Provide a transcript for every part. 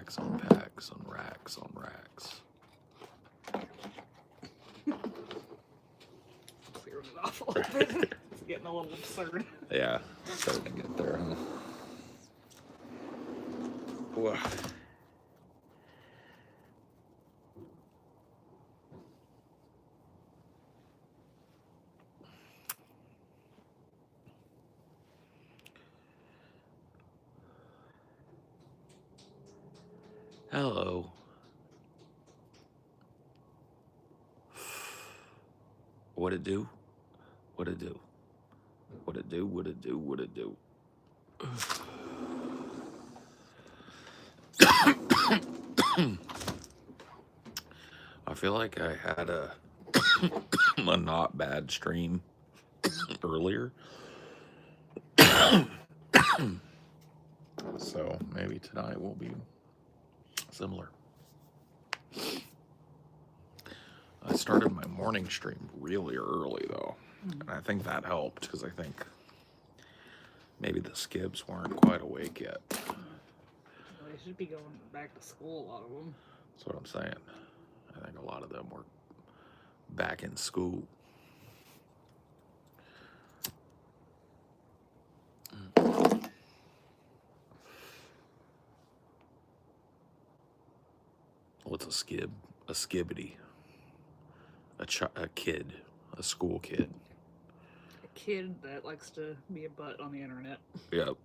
packs on packs on racks on racks. Clearing it off a little bit. It's getting a little absurd. Yeah, starting to get there, huh? Whoa. Hello. What it do? What it do? What it do? What it do? What it do? I feel like I had a not bad stream earlier. So maybe tonight will be similar. I started my morning stream really early though, and I think that helped because I think maybe the skibs weren't quite awake yet. Well, they should be going back to school, a lot of them. That's what I'm saying. I think a lot of them were back in school. What's a skib? A skibbity. A kid. A school kid. A kid that likes to be a butt on the internet. Yep.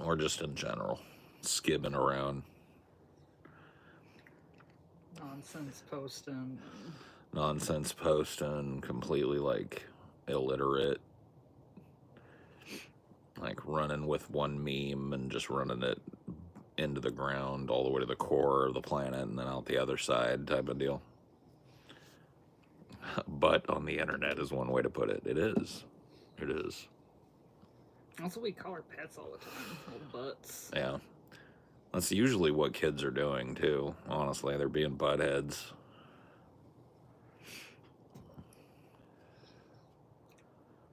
Or just in general. Skibbing around. Nonsense posting. Completely like illiterate. Like running with one meme and just running it into the ground all the way to the core of the planet and then out the other side type of deal. But on the internet is one way to put it. It is. It is. That's what we call our pets all the time. Little butts. Yeah. That's usually what kids are doing too. Honestly, they're being buttheads.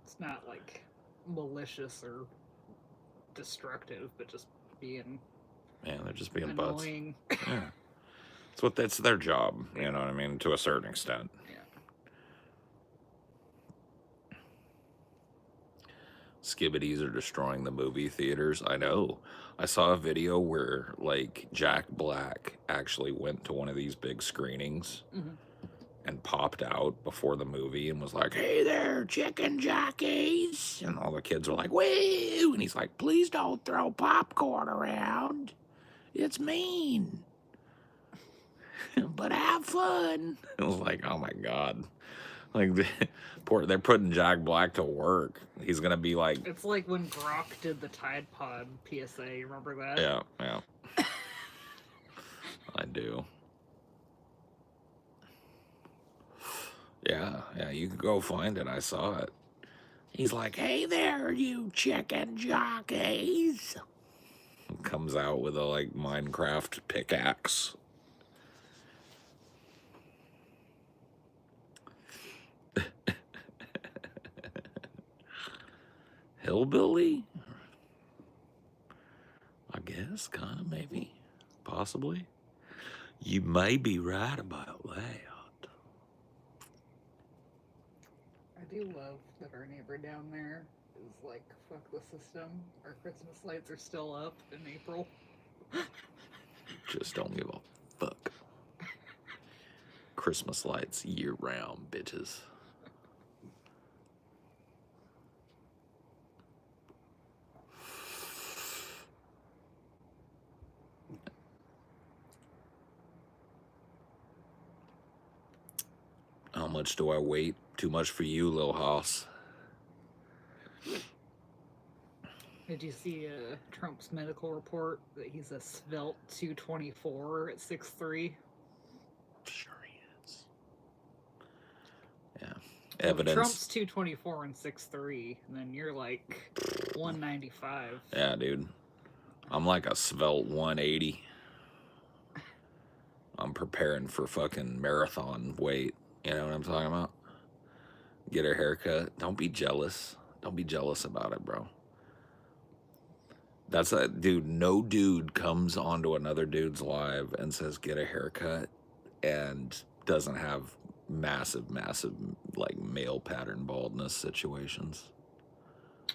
It's not like malicious or destructive, but just being They're just being annoying. butts. Yeah. That's their job, you know what I mean, to a certain extent. Yeah. Skibbities are destroying the movie theaters. I know. I saw a video where like Jack Black actually went to one of these big screenings and popped out before the movie and was like, "Hey there, chicken jockeys." And all the kids were like, "Woo!" And he's like, "Please don't throw popcorn around. It's mean. But have fun." It was like, oh my God. Like, they're putting Jack Black to work. He's going to be like... It's like when Grok did the Tide Pod PSA. You remember that? Yeah. I do. Yeah, you can go find it. I saw it. He's like, "Hey there, you chicken jockeys." Comes out with a, like, Minecraft pickaxe. Hillbilly? I guess, kind of, maybe, possibly. You may be right about that. I do love that our neighbor down there is like, fuck the system. Our Christmas lights are still up in April. Just don't give a fuck. Christmas lights year round, bitches. How much do I wait? Too much for you, Lil Hoss. Did you see Trump's medical report that he's a svelte 224 at 6'3"? Sure he is. Yeah. Evidence. If Trump's 224 and 6'3", and then you're like 195. Yeah, dude. I'm like a svelte 180. I'm preparing for fucking marathon weight. You know what I'm talking about? Get a haircut. Don't be jealous. Don't be jealous about it, bro. That's a dude. No dude comes onto another dude's live and says, get a haircut, and doesn't have massive, massive, like, male pattern baldness situations.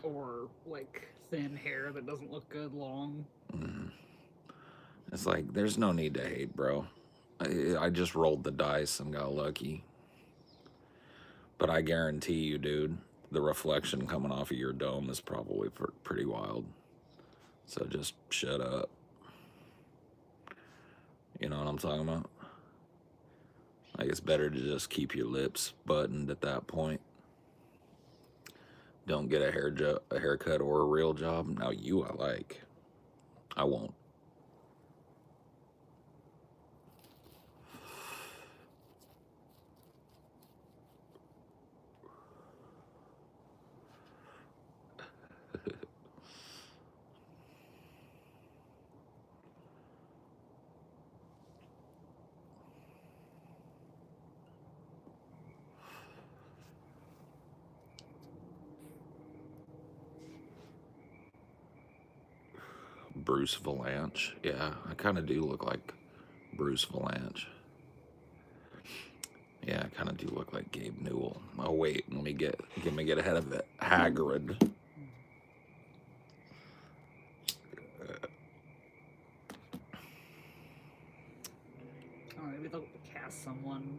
Or like thin hair that doesn't look good long. It's like, there's no need to hate, bro. I just rolled the dice and got lucky. But I guarantee you, dude, the reflection coming off of your dome is probably pretty wild. So just shut up. You know what I'm talking about? Like, it's better to just keep your lips buttoned at that point. Don't get a haircut or a real job. Now you I like. I won't. Bruce Valanche. Yeah, I kind of do look like Bruce Valanche. Yeah, I kind of do look like Gabe Newell. Oh wait, let me get ahead of it. Hagrid. Oh, maybe they'll cast someone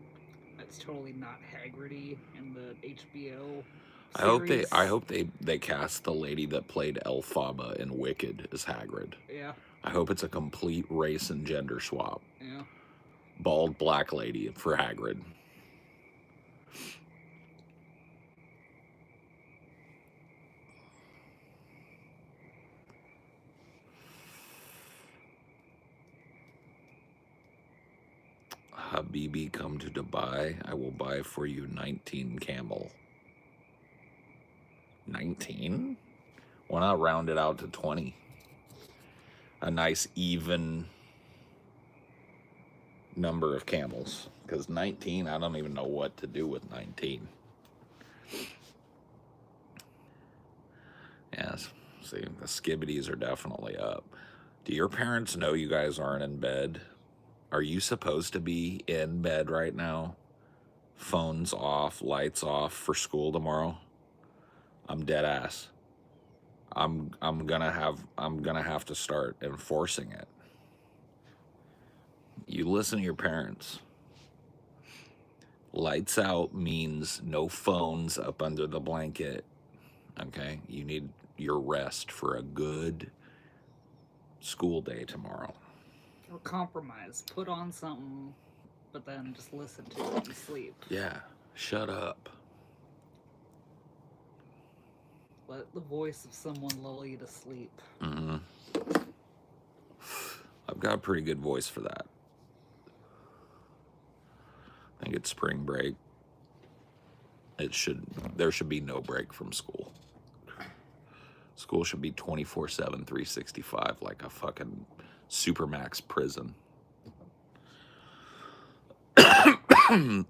that's totally not Hagridy in the HBO series. I hope they cast the lady that played Elphaba in Wicked as Hagrid. Yeah. I hope it's a complete race and gender swap. Yeah. Bald black lady for Hagrid. Habibi, come to Dubai. I will buy for you 19 camel. 19? Why not round it out to 20? A nice even number of camels. Because 19, I don't even know what to do with 19. Yes, see, the skibbities are definitely up. Do your parents know you guys aren't in bed? Are you supposed to be in bed right now? Phones off, lights off for school tomorrow? I'm dead ass. I'm gonna have to start enforcing it. You listen to your parents. Lights out means no phones up under the blanket. Okay? You need your rest for a good school day tomorrow. Or compromise. Put on something, but then just listen to it and sleep. Yeah. Shut up. Let the voice of someone lull you to sleep. Mm-hmm. I've got a pretty good voice for that. I think it's spring break. There should be no break from school. School should be 24/7, 365, like a fucking supermax prison. Man,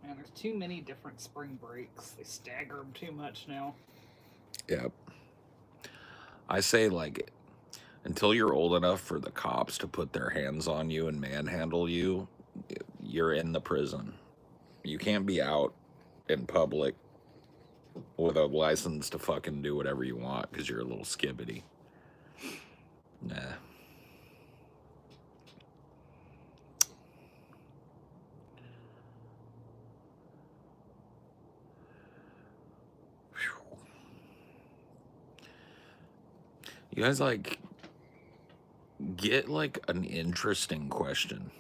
there's too many different spring breaks. They stagger them too much now. Yep. I say, like, until you're old enough for the cops to put their hands on you and manhandle you, you're in the prison. You can't be out in public with a license to fucking do whatever you want because you're a little skibbity. Nah. You guys, like, get, like, an interesting question.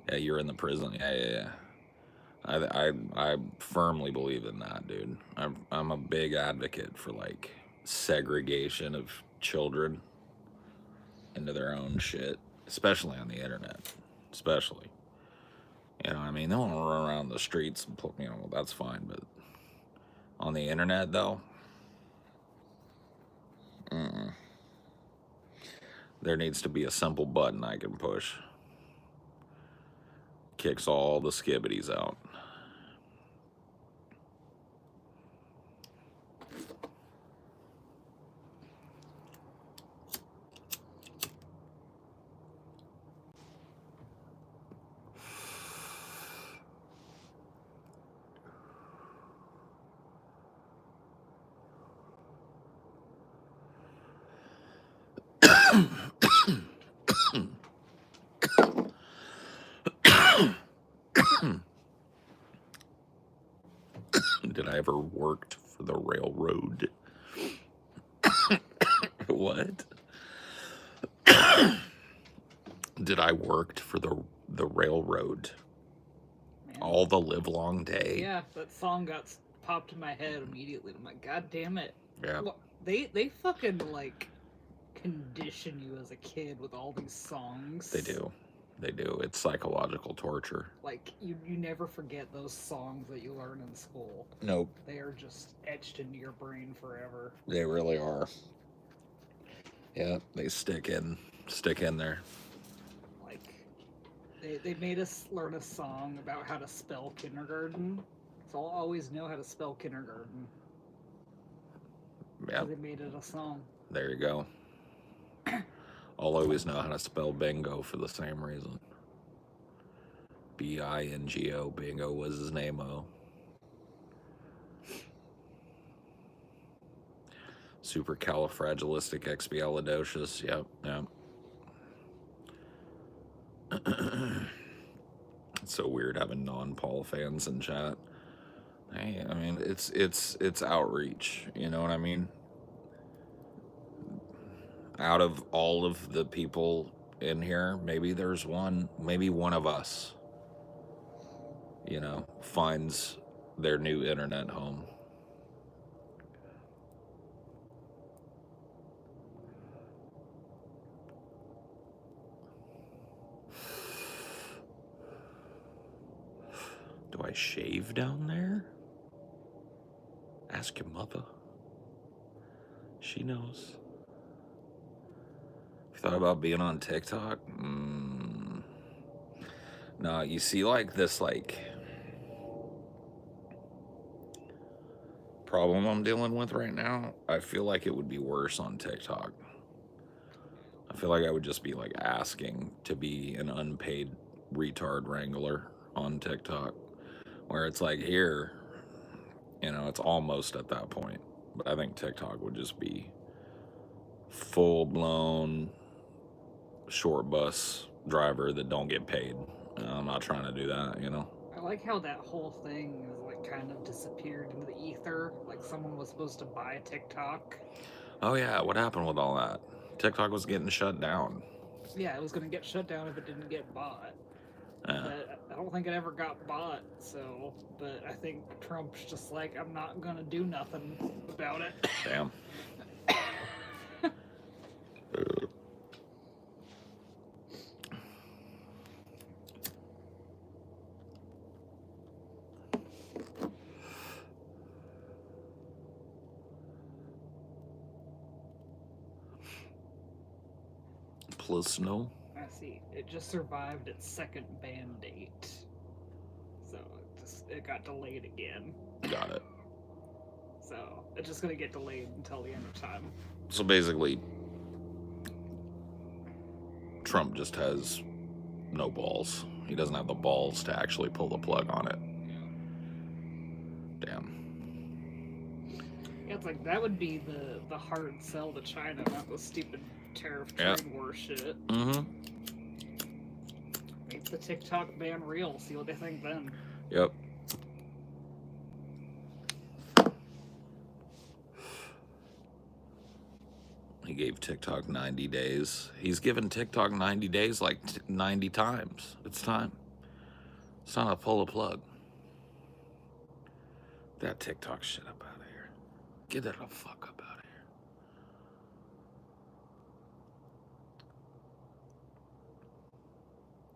Yeah, you're in the prison. Yeah. I firmly believe in that, dude. I'm a big advocate for, like, segregation of children into their own shit, especially on the internet. Especially. You know what I mean? They want to run around the streets and put, that's fine, but on the internet, though, there needs to be a simple button I can push. Kicks all the skibbities out. Did I ever worked for the railroad? What? Did I worked for the railroad Man. all the live long day? Yeah, that song got popped in my head immediately. I'm like, God damn it. Yeah. They fucking like condition you as a kid with all these songs. They do. They do. It's psychological torture. Like you never forget those songs that you learn in school. Nope. They are just etched into your brain forever. They really are. Yeah, they stick in there. Like they made us learn a song about how to spell kindergarten. So I'll always know how to spell kindergarten. Yeah. They made it a song. There you go. I'll always know how to spell bingo for the same reason. B-I-N-G-O. Bingo was his name-o. Supercalifragilisticexpialidocious. Yep, yep. It's so weird having non-Paul fans in chat. Hey, I mean, it's outreach. You know what I mean? Out of all of the people in here, maybe there's maybe one of us, finds their new internet home. Do I shave down there? Ask your mother. She knows. Thought about being on TikTok? No, you see like this problem I'm dealing with right now? I feel like it would be worse on TikTok. I feel like I would just be like asking to be an unpaid retard wrangler on TikTok, where it's like here, it's almost at that point. But I think TikTok would just be full-blown short bus driver that don't get paid. I'm not trying to do that, I like how that whole thing is like kind of disappeared into the ether. Like someone was supposed to buy TikTok. Oh yeah, what happened with all that? TikTok was getting shut down. Yeah, it was going to get shut down if it didn't get bought. But I don't think it ever got bought, so... But I think Trump's just like, I'm not going to do nothing about it. Damn. Plus no. I see. It just survived its second ban date. So it got delayed again. Got it. So it's just going to get delayed until the end of time. So basically, Trump just has no balls. He doesn't have the balls to actually pull the plug on it. Damn. Yeah, it's like that would be the hard sell to China, not the stupid tariff trade war shit. Mm-hmm. Make the TikTok ban real. See what they think then. Yep. He gave TikTok 90 days. He's given TikTok 90 days like 90 times. It's time. It's time to pull the plug. That TikTok shit up out of here. Get that the fuck up out of here.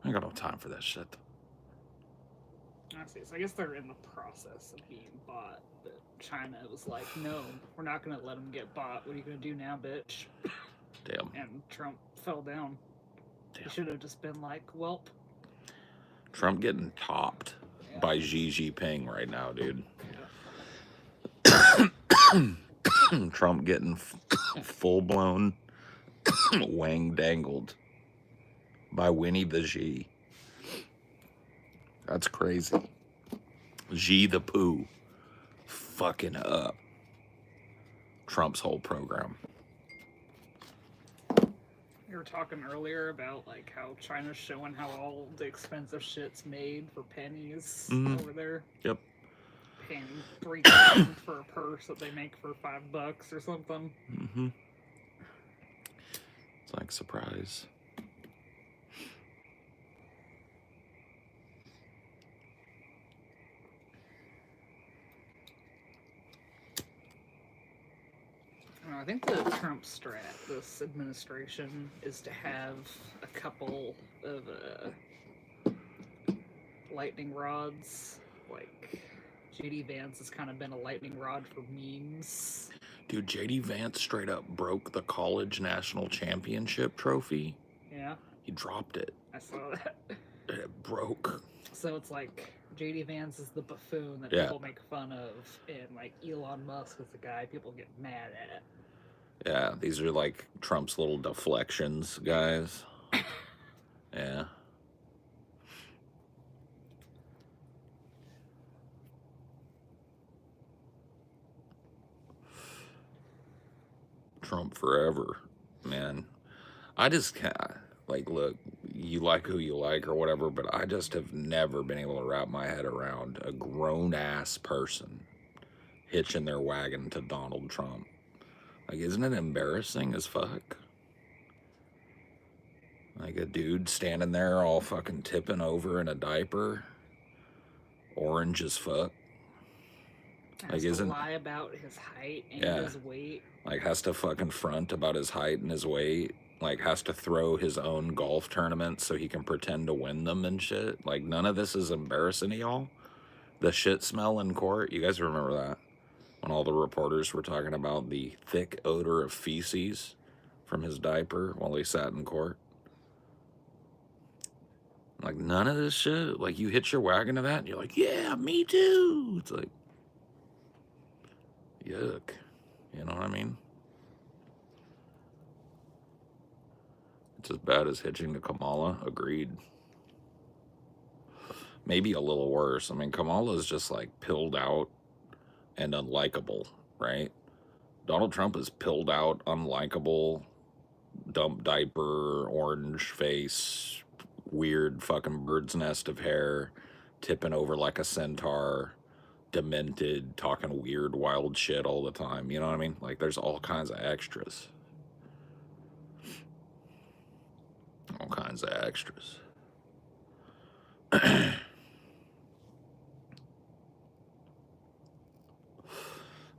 I ain't got no time for that shit. I see. So I guess they're in the process of being bought, but China was like, no, we're not going to let them get bought. What are you going to do now, bitch? Damn. And Trump fell down. Damn. He should have just been like, welp. Trump getting topped by Xi Jinping right now, dude. Yeah. Trump getting full-blown wang dangled by Winnie the Xi. That's crazy. Xi the Pooh fucking up Trump's whole program. You were talking earlier about like how China's showing how all the expensive shit's made for pennies over there. Yep. Paying $3,000 for a purse that they make for $5 or something. It's like, surprise. I think the Trump strat, this administration, is to have a couple of lightning rods. Like, J.D. Vance has kind of been a lightning rod for memes. Dude, J.D. Vance straight up broke the college national championship trophy. Yeah. He dropped it. I saw that. It broke. So it's like J.D. Vance is the buffoon that people make fun of, and like Elon Musk is the guy people get mad at. Yeah, these are like Trump's little deflections, guys. Yeah. Trump forever, man. I just can't, like, look, you like who you like or whatever, but I just have never been able to wrap my head around a grown-ass person hitching their wagon to Donald Trump. Like, isn't it embarrassing as fuck? Like a dude standing there all fucking tipping over in a diaper, orange as fuck. Like, isn't lie about his height and his weight. Like, has to fucking front about his height and his weight. Like, has to throw his own golf tournaments so he can pretend to win them and shit. Like, none of this is embarrassing to y'all. The shit smell in court, you guys remember that? When all the reporters were talking about the thick odor of feces from his diaper while he sat in court. Like, none of this shit. Like, you hitch your wagon to that and you're like, yeah, me too. It's like, yuck. You know what I mean? It's as bad as hitching to Kamala. Agreed. Maybe a little worse. I mean, Kamala's just like pilled out and unlikable, right? Donald Trump is pilled out, unlikable, dump diaper, orange face, weird fucking bird's nest of hair, tipping over like a centaur, demented, talking weird, wild shit all the time. You know what I mean? Like, there's all kinds of extras. All kinds of extras.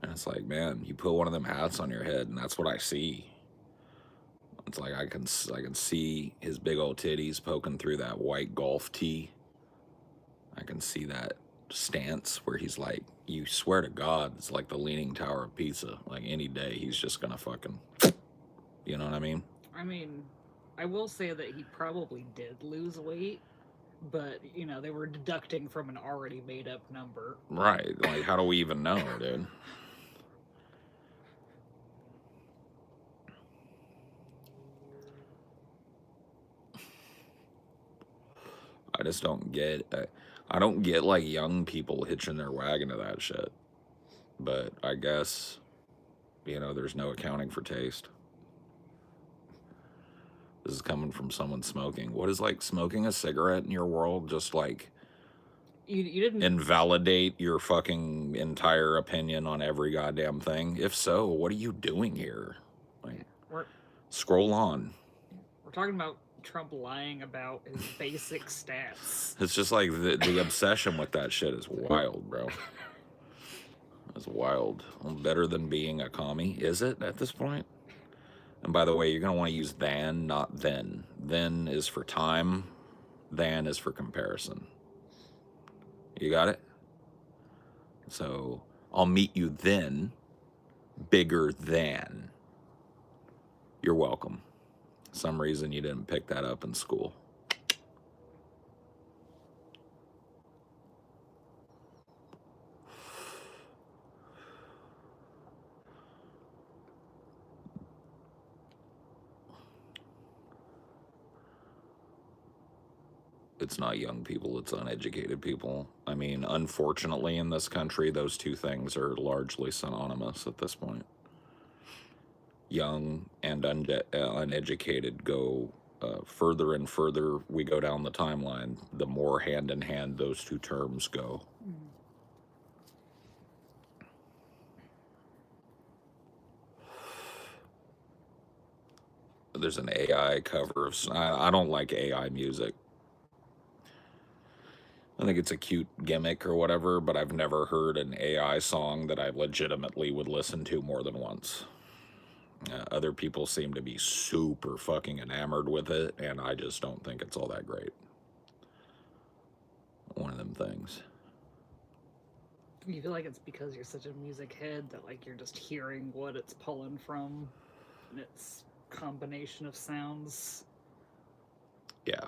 And it's like, man, you put one of them hats on your head, and that's what I see. It's like I can see his big old titties poking through that white golf tee. I can see that stance where he's like, you swear to God, it's like the Leaning Tower of Pisa. Like, any day, he's just gonna fucking, you know what I mean? I mean, I will say that he probably did lose weight, but, you know, they were deducting from an already made-up number. Right. Like, how do we even know, dude? I just don't get, I don't get, like, young people hitching their wagon to that shit. But I guess, you know, there's no accounting for taste. This is coming from someone smoking. What is, like, smoking a cigarette in your world just, like, you didn't invalidate your fucking entire opinion on every goddamn thing? If so, what are you doing here? Like, scroll on. We're talking about Trump lying about his basic stats. It's just like the obsession with that shit is wild, bro. It's wild. Well, better than being a commie, is it at this point? And by the way, you're going to want to use than, not then. Then is for time. Than is for comparison. You got it? So, I'll meet you then, bigger than. You're welcome. Some reason you didn't pick that up in school. It's not young people, it's uneducated people. I mean, unfortunately in this country, those two things are largely synonymous at this point. young and uneducated go further and further we go down the timeline, the more hand in hand those two terms go. Mm. There's an AI cover of. I don't like AI music. I think it's a cute gimmick or whatever, but I've never heard an AI song that I legitimately would listen to more than once. Other people seem to be super fucking enamored with it, and I just don't think it's all that great. One of them things. You feel like it's because you're such a music head that like you're just hearing what it's pulling from, and its combination of sounds. Yeah,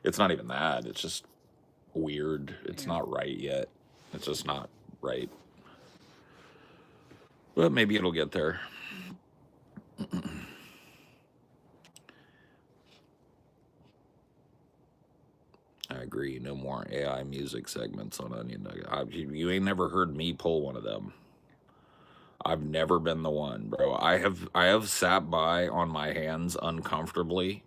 it's not even that. It's just weird. It's not right yet. It's just not right. But maybe it'll get there. I agree. No more AI music segments on Onion Nugget. You ain't never heard me pull one of them. I've never been the one, bro. I have sat by on my hands uncomfortably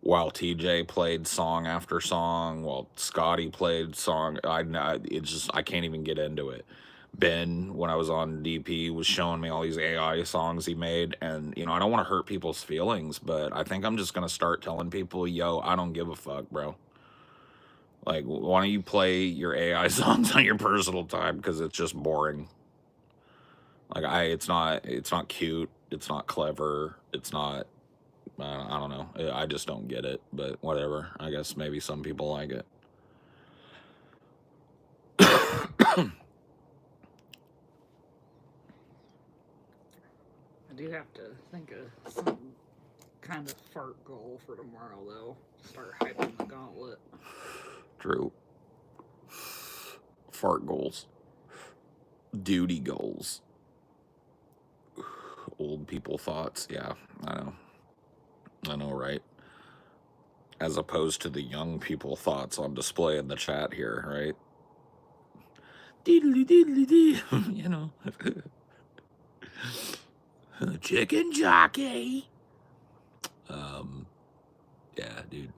while TJ played song after song, while Scotty played song. It's just I can't even get into it. Ben, when I was on DP, was showing me all these AI songs he made, and I don't want to hurt people's feelings, but I think I'm just gonna start telling people, yo, I don't give a fuck, bro. Like, why don't you play your AI songs on your personal time? Because it's just boring. Like, it's not cute. It's not clever. It's not. I don't know. I just don't get it. But whatever. I guess maybe some people like it. I do have to think of some kind of fart goal for tomorrow, though. Start hyping the gauntlet. True. Fart goals. Duty goals. Old people thoughts. Yeah, I know, right? As opposed to the young people thoughts on display in the chat here, right? Diddly diddly dee. Chicken jockey. Yeah, dude.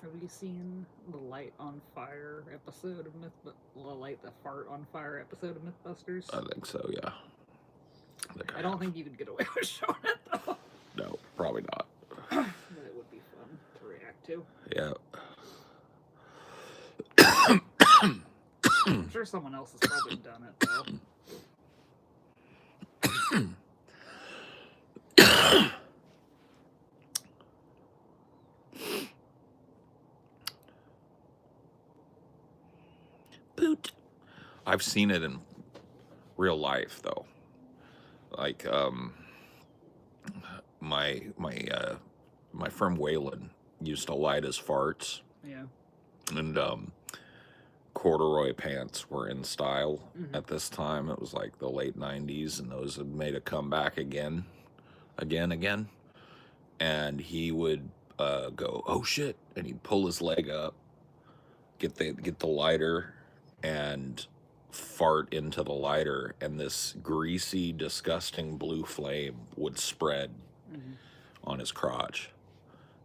Have you seen the Light on Fire episode of Light the Fart on Fire episode of Mythbusters? I think so, yeah. I don't think you could get away with showing it, though. No, probably not. But it would be fun to react to. Yeah. I'm sure someone else has probably done it, though. Boot. I've seen it in real life, though. Like, my friend Waylon used to light his farts. Yeah. And corduroy pants were in style at this time. It was like the late 90s, and those had made a comeback again. And he would go, oh shit, and he'd pull his leg up, get the lighter, and fart into the lighter, and this greasy, disgusting blue flame would spread on his crotch.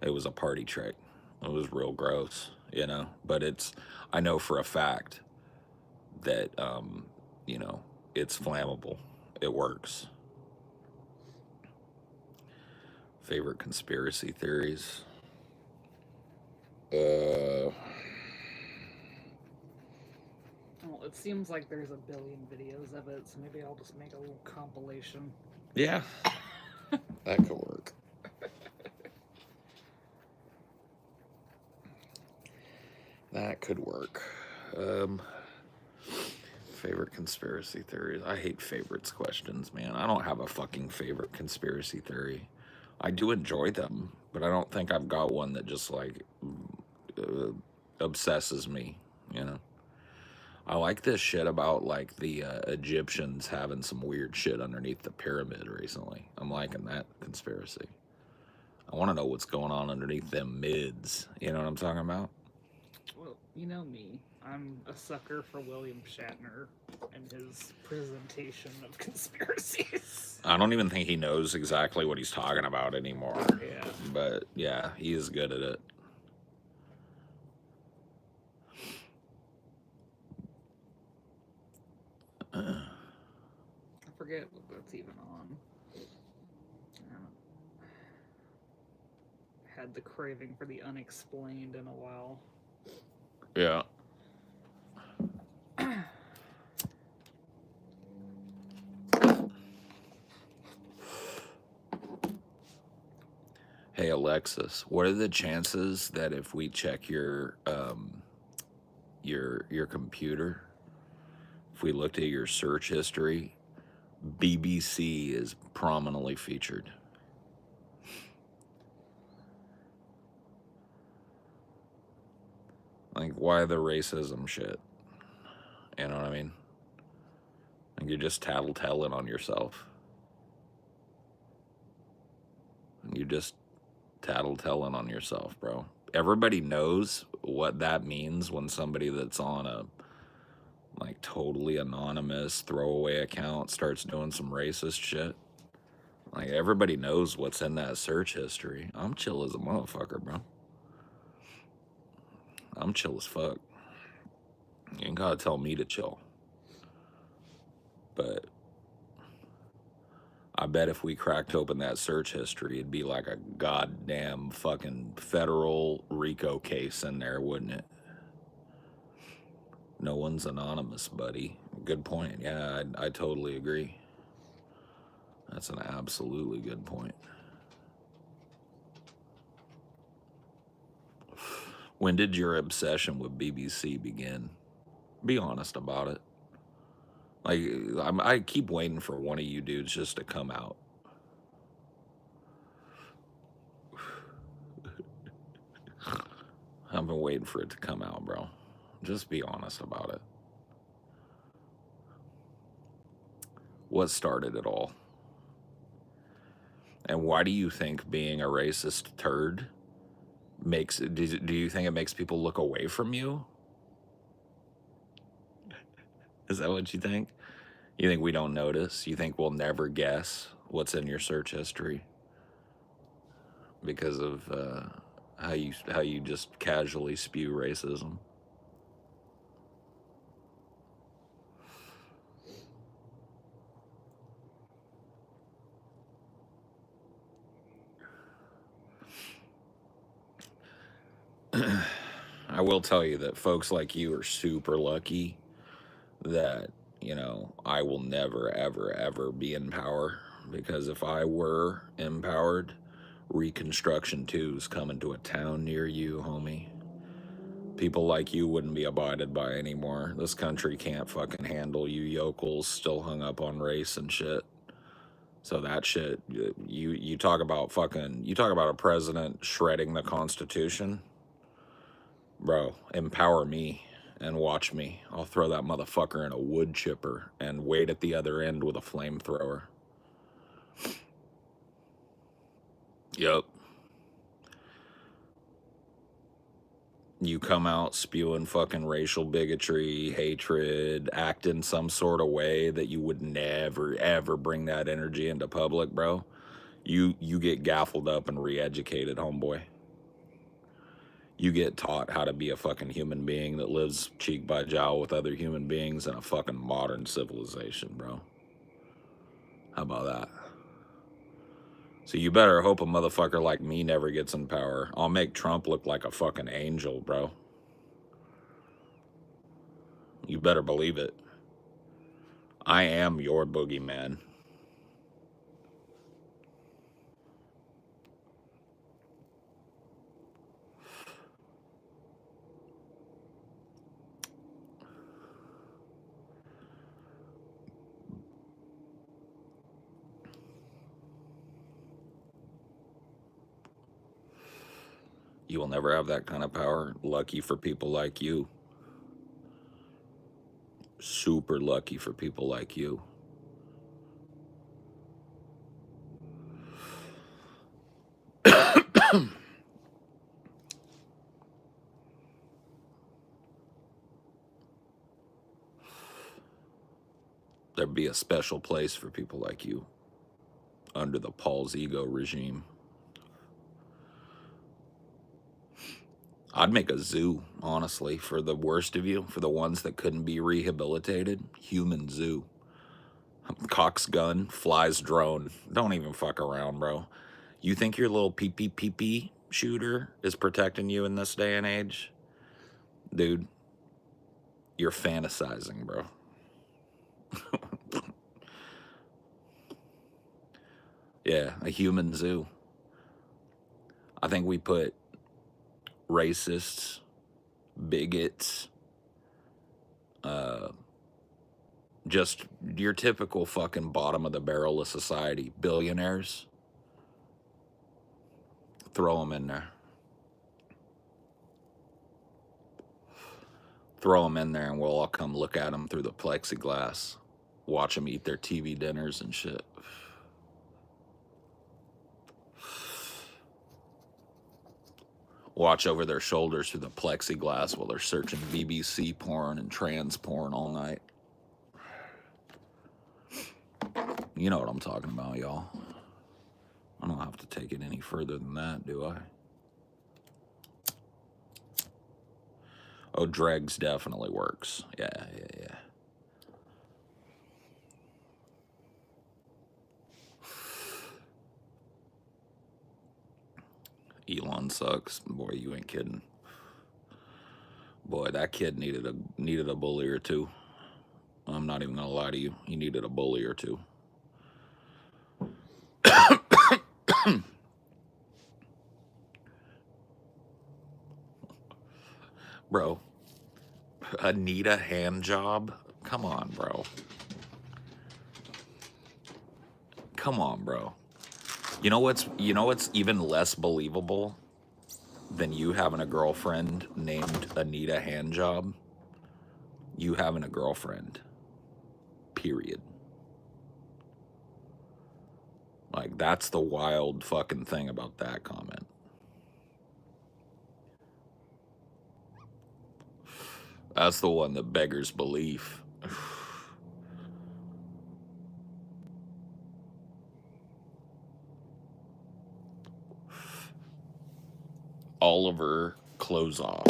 It was a party trick. It was real gross, but I know for a fact that it's flammable. It works. Favorite conspiracy theories? Well, it seems like there's a billion videos of it, so maybe I'll just make a little compilation. Yeah, that could work. That could work. Favorite conspiracy theories? I hate favorites questions, man. I don't have a fucking favorite conspiracy theory. I do enjoy them, but I don't think I've got one that just like obsesses me, I like this shit about like the Egyptians having some weird shit underneath the pyramid recently. I'm liking that conspiracy. I want to know what's going on underneath them mids. You know what I'm talking about? Well, you know me. I'm a sucker for William Shatner and his presentation of conspiracies. I don't even think he knows exactly what he's talking about anymore. Yeah. But yeah, he is good at it. I forget what that's even on. Had the craving for the unexplained in a while. Yeah. Hey Alexis, what are the chances that if we check your computer, if we looked at your search history, BBC is prominently featured? Like, why the racism shit? You know what I mean? Like, you're just tattletelling on yourself. You're just tattletelling on yourself, bro. Everybody knows what that means when somebody that's on a like totally anonymous throwaway account starts doing some racist shit. Like, everybody knows what's in that search history. I'm chill as a motherfucker, bro. I'm chill as fuck. You ain't gotta tell me to chill. But I bet if we cracked open that search history, it'd be like a goddamn fucking federal RICO case in there, wouldn't it? No one's anonymous, buddy. Good point. Yeah, I totally agree. That's an absolutely good point. When did your obsession with BBC begin? Be honest about it. Like, I keep waiting for one of you dudes just to come out. I've been waiting for it to come out, bro. Just be honest about it. What started it all? And why do you think being a racist turd makes... Do you think it makes people look away from you? Is that what you think? You think we don't notice? You think we'll never guess what's in your search history because of how you just casually spew racism? I will tell you that folks like you are super lucky that, I will never, ever, ever be in power. Because if I were empowered, Reconstruction 2 is coming to a town near you, homie. People like you wouldn't be abided by anymore. This country can't fucking handle you yokels still hung up on race and shit. So that shit, you talk about a president shredding the Constitution. Bro, empower me and watch me. I'll throw that motherfucker in a wood chipper and wait at the other end with a flamethrower. Yup. You come out spewing fucking racial bigotry, hatred, act in some sort of way that you would never, ever bring that energy into public, bro. You get gaffled up and re-educated, homeboy. You get taught how to be a fucking human being that lives cheek by jowl with other human beings in a fucking modern civilization, bro. How about that? So you better hope a motherfucker like me never gets in power. I'll make Trump look like a fucking angel, bro. You better believe it. I am your boogeyman. You will never have that kind of power. Lucky for people like you. Super lucky for people like you. be a special place for people like you under the Paul's ego regime. I'd make a zoo, honestly, for the worst of you, for the ones that couldn't be rehabilitated. Human zoo. Cock's gun, flies drone. Don't even fuck around, bro. You think your little pee-pee shooter is protecting you in this day and age? Dude, you're fantasizing, bro. Yeah, a human zoo. I think we put racists, bigots, just your typical fucking bottom of the barrel of society, billionaires, throw them in there. Throw them in there and we'll all come look at them through the plexiglass, watch them eat their TV dinners and shit. Watch over their shoulders through the plexiglass while they're searching BBC porn and trans porn all night. You know what I'm talking about, y'all. I don't have to take it any further than that, do I? Oh, dregs definitely works. Yeah. Elon sucks. Boy, you ain't kidding. Boy, that kid needed a bully or two. I'm not even gonna lie to you. He needed a bully or two. Bro, Anita hand job? Come on, bro. Come on, bro. You know what's even less believable than you having a girlfriend named Anita Handjob? You having a girlfriend. Period. Like, that's the wild fucking thing about that comment. That's the one that beggars belief. Oliver close off.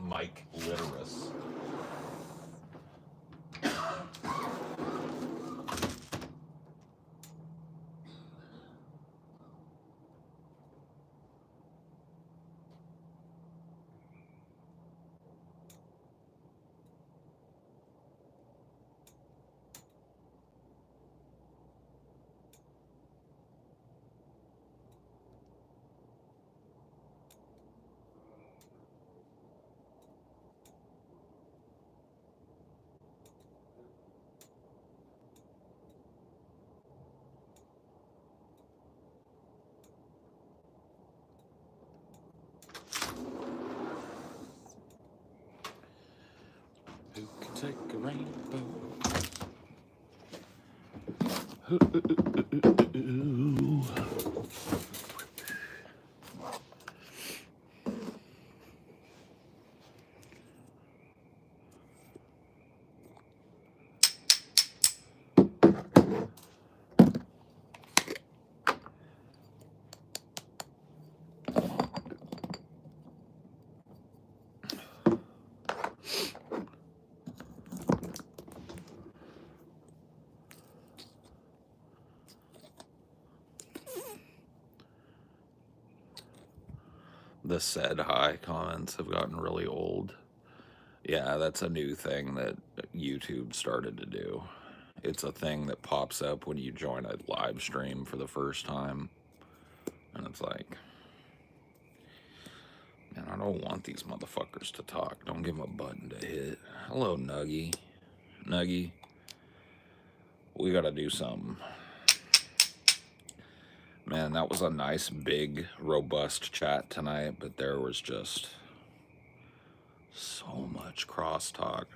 Mike Literis. Who can take a rainbow? The said hi comments have gotten really old. Yeah, that's a new thing that YouTube started to do. It's a thing that pops up when you join a live stream for the first time. And it's like, man, I don't want these motherfuckers to talk. Don't give them a button to hit. Hello, Nuggy. Nuggy, we gotta do something. Man, that was a nice, big, robust chat tonight, but there was just so much crosstalk.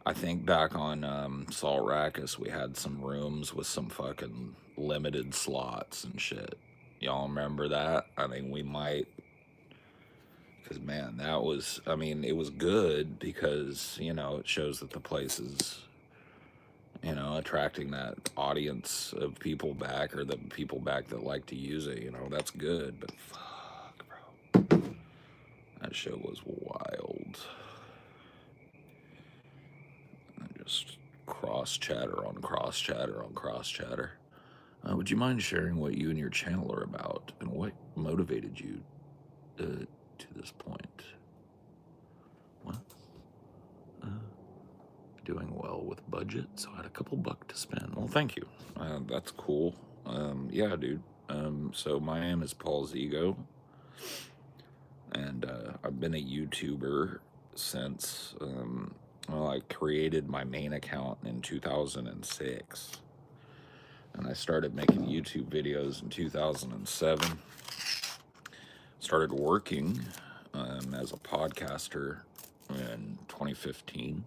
I think back on Salt Rackus, we had some rooms with some fucking limited slots and shit. Y'all remember that? I think we might Because, man, that was, I mean, it was good because, you know, it shows that the place is, you know, attracting that audience of people back, or the people back that like to use it, you know, that's good. But fuck, bro. That show was wild. Just cross chatter on cross chatter on cross chatter. Would you mind sharing what you and your channel are about and what motivated you to this point? What? Doing well with budget, so I had a couple bucks to spend. Well, thank you. That's cool. Yeah, dude. So my name is Paul Zigo, and I've been a YouTuber since, well, I created my main account in 2006. And I started making YouTube videos in 2007. Started working as a podcaster in 2015.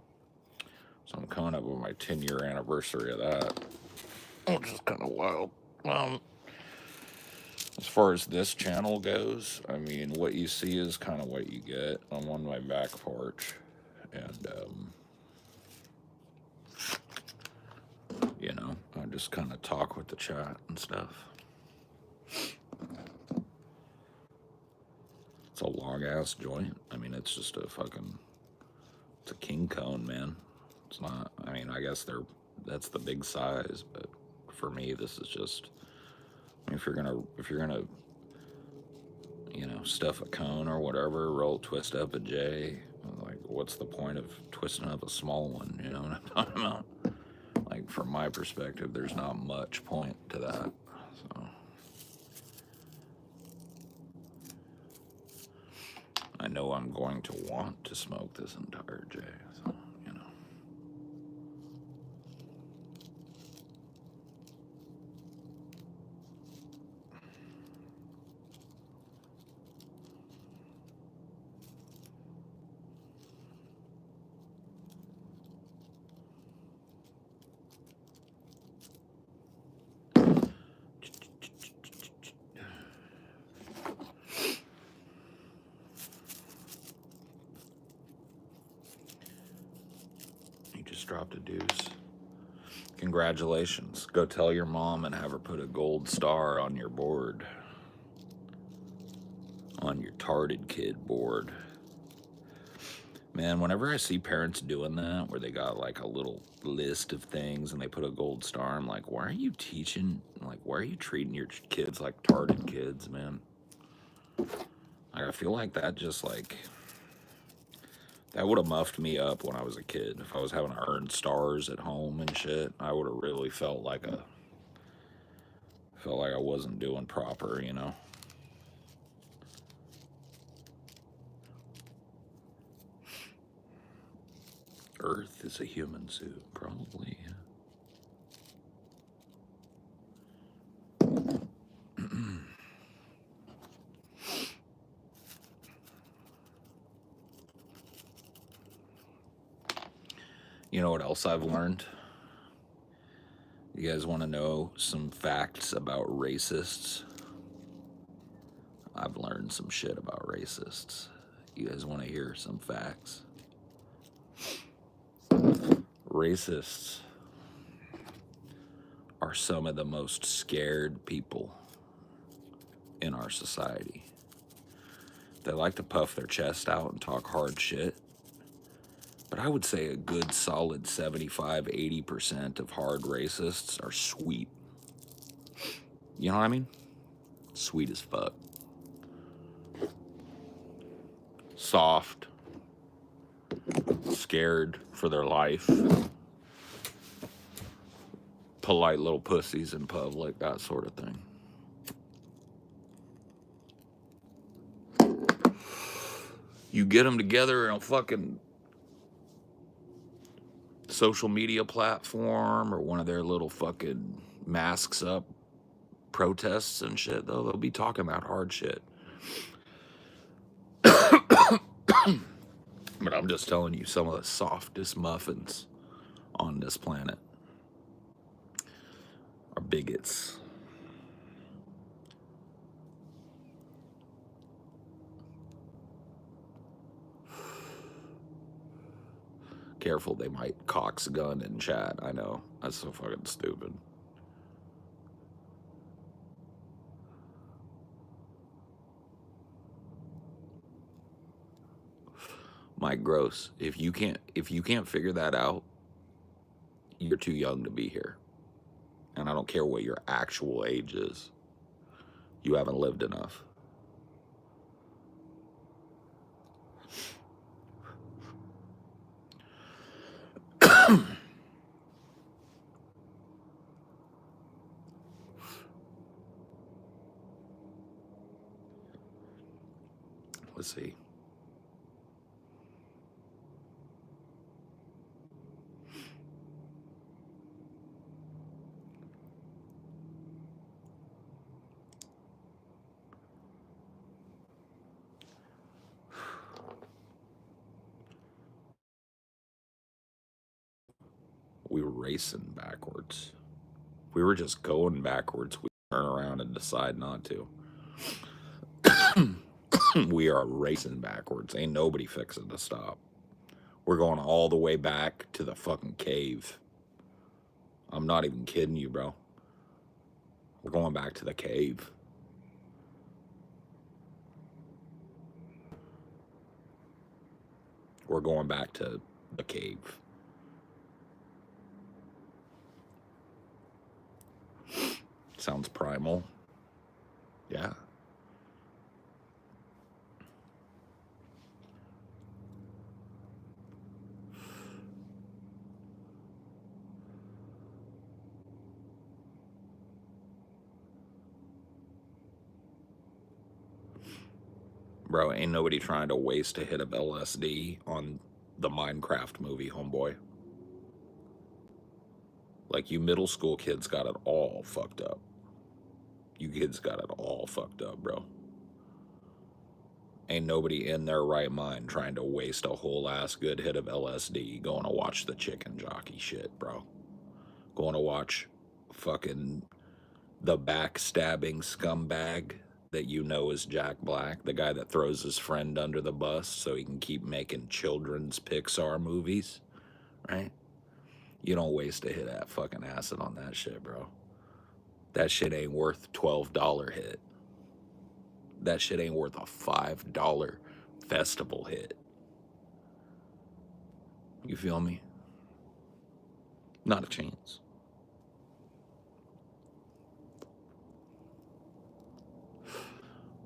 So I'm coming up with my 10-year anniversary of that, which is kind of wild. As far as this channel goes, I mean, what you see is kind of what you get. I'm on my back porch, and you know, I just kind of talk with the chat and stuff. It's a long ass joint. I mean, it's just a fucking, it's a king cone, man. It's not, I mean, I guess that's the big size, but for me, this is just, I mean, if you're gonna, you know, stuff a cone or whatever, twist up a J, like, what's the point of twisting up a small one? You know what I'm talking about? Like, from my perspective, there's not much point to that. So I know I'm going to want to smoke this entire J, so, you know. You just dropped a deuce. Congratulations. Go tell your mom and have her put a gold star on your board. On your tarded kid board. Man, whenever I see parents doing that, where they got like a little list of things and they put a gold star, I'm like, why are you teaching, like, why are you treating your kids like tarded kids, man? Like, I feel like that just like, that would have muffed me up when I was a kid. If I was having to earn stars at home and shit, I would have really felt like I wasn't doing proper, you know? Earth is a human suit, probably. You know what else I've learned? You guys want to know some facts about racists? I've learned some shit about racists. You guys want to hear some facts? Racists are some of the most scared people in our society. They like to puff their chest out and talk hard shit. But I would say a good solid 75-80% of hard racists are sweet. You know what I mean? Sweet as fuck. Soft. Scared for their life. Polite little pussies in public, that sort of thing. You get them together in a fucking social media platform or one of their little fucking masks up protests and shit, though, they'll be talking that hard shit. But I'm just telling you, some of the softest muffins on this planet are bigots. careful, they might cox gun in chat. I know. That's so fucking stupid. Mike Gross, if you can't figure that out, you're too young to be here. And I don't care what your actual age is. You haven't lived enough. Let's see. We were racing backwards. If we were just going backwards, we'd turn around and decide not to. We are racing backwards. Ain't nobody fixing to stop. We're going all the way back to the fucking cave. I'm not even kidding you, bro. We're going back to the cave. We're going back to the cave. Sounds primal. Yeah. Bro, ain't nobody trying to waste a hit of LSD on the Minecraft movie, homeboy. Like, you middle school kids got it all fucked up. You kids got it all fucked up, bro. Ain't nobody in their right mind trying to waste a whole ass good hit of LSD going to watch the chicken jockey shit, bro. Going to watch fucking the backstabbing scumbag that you know is Jack Black, the guy that throws his friend under the bus so he can keep making children's Pixar movies, right? You don't waste a hit of that fucking acid on that shit, bro. That shit ain't worth $12 hit. That shit ain't worth a $5 festival hit. You feel me? Not a chance.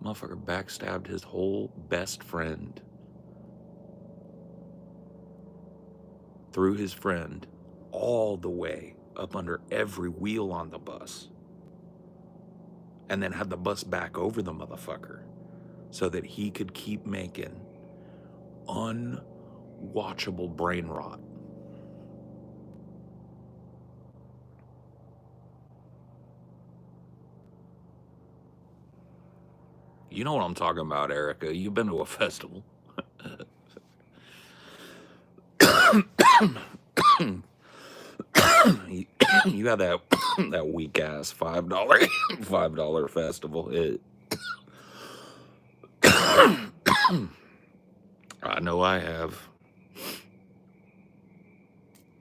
Motherfucker backstabbed his whole best friend. Threw his friend all the way up under every wheel on the bus. And then had the bus back over the motherfucker so that he could keep making unwatchable brain rot. You know what I'm talking about, Erica. You've been to a festival. You had that weak ass $5 festival hit. I know I have.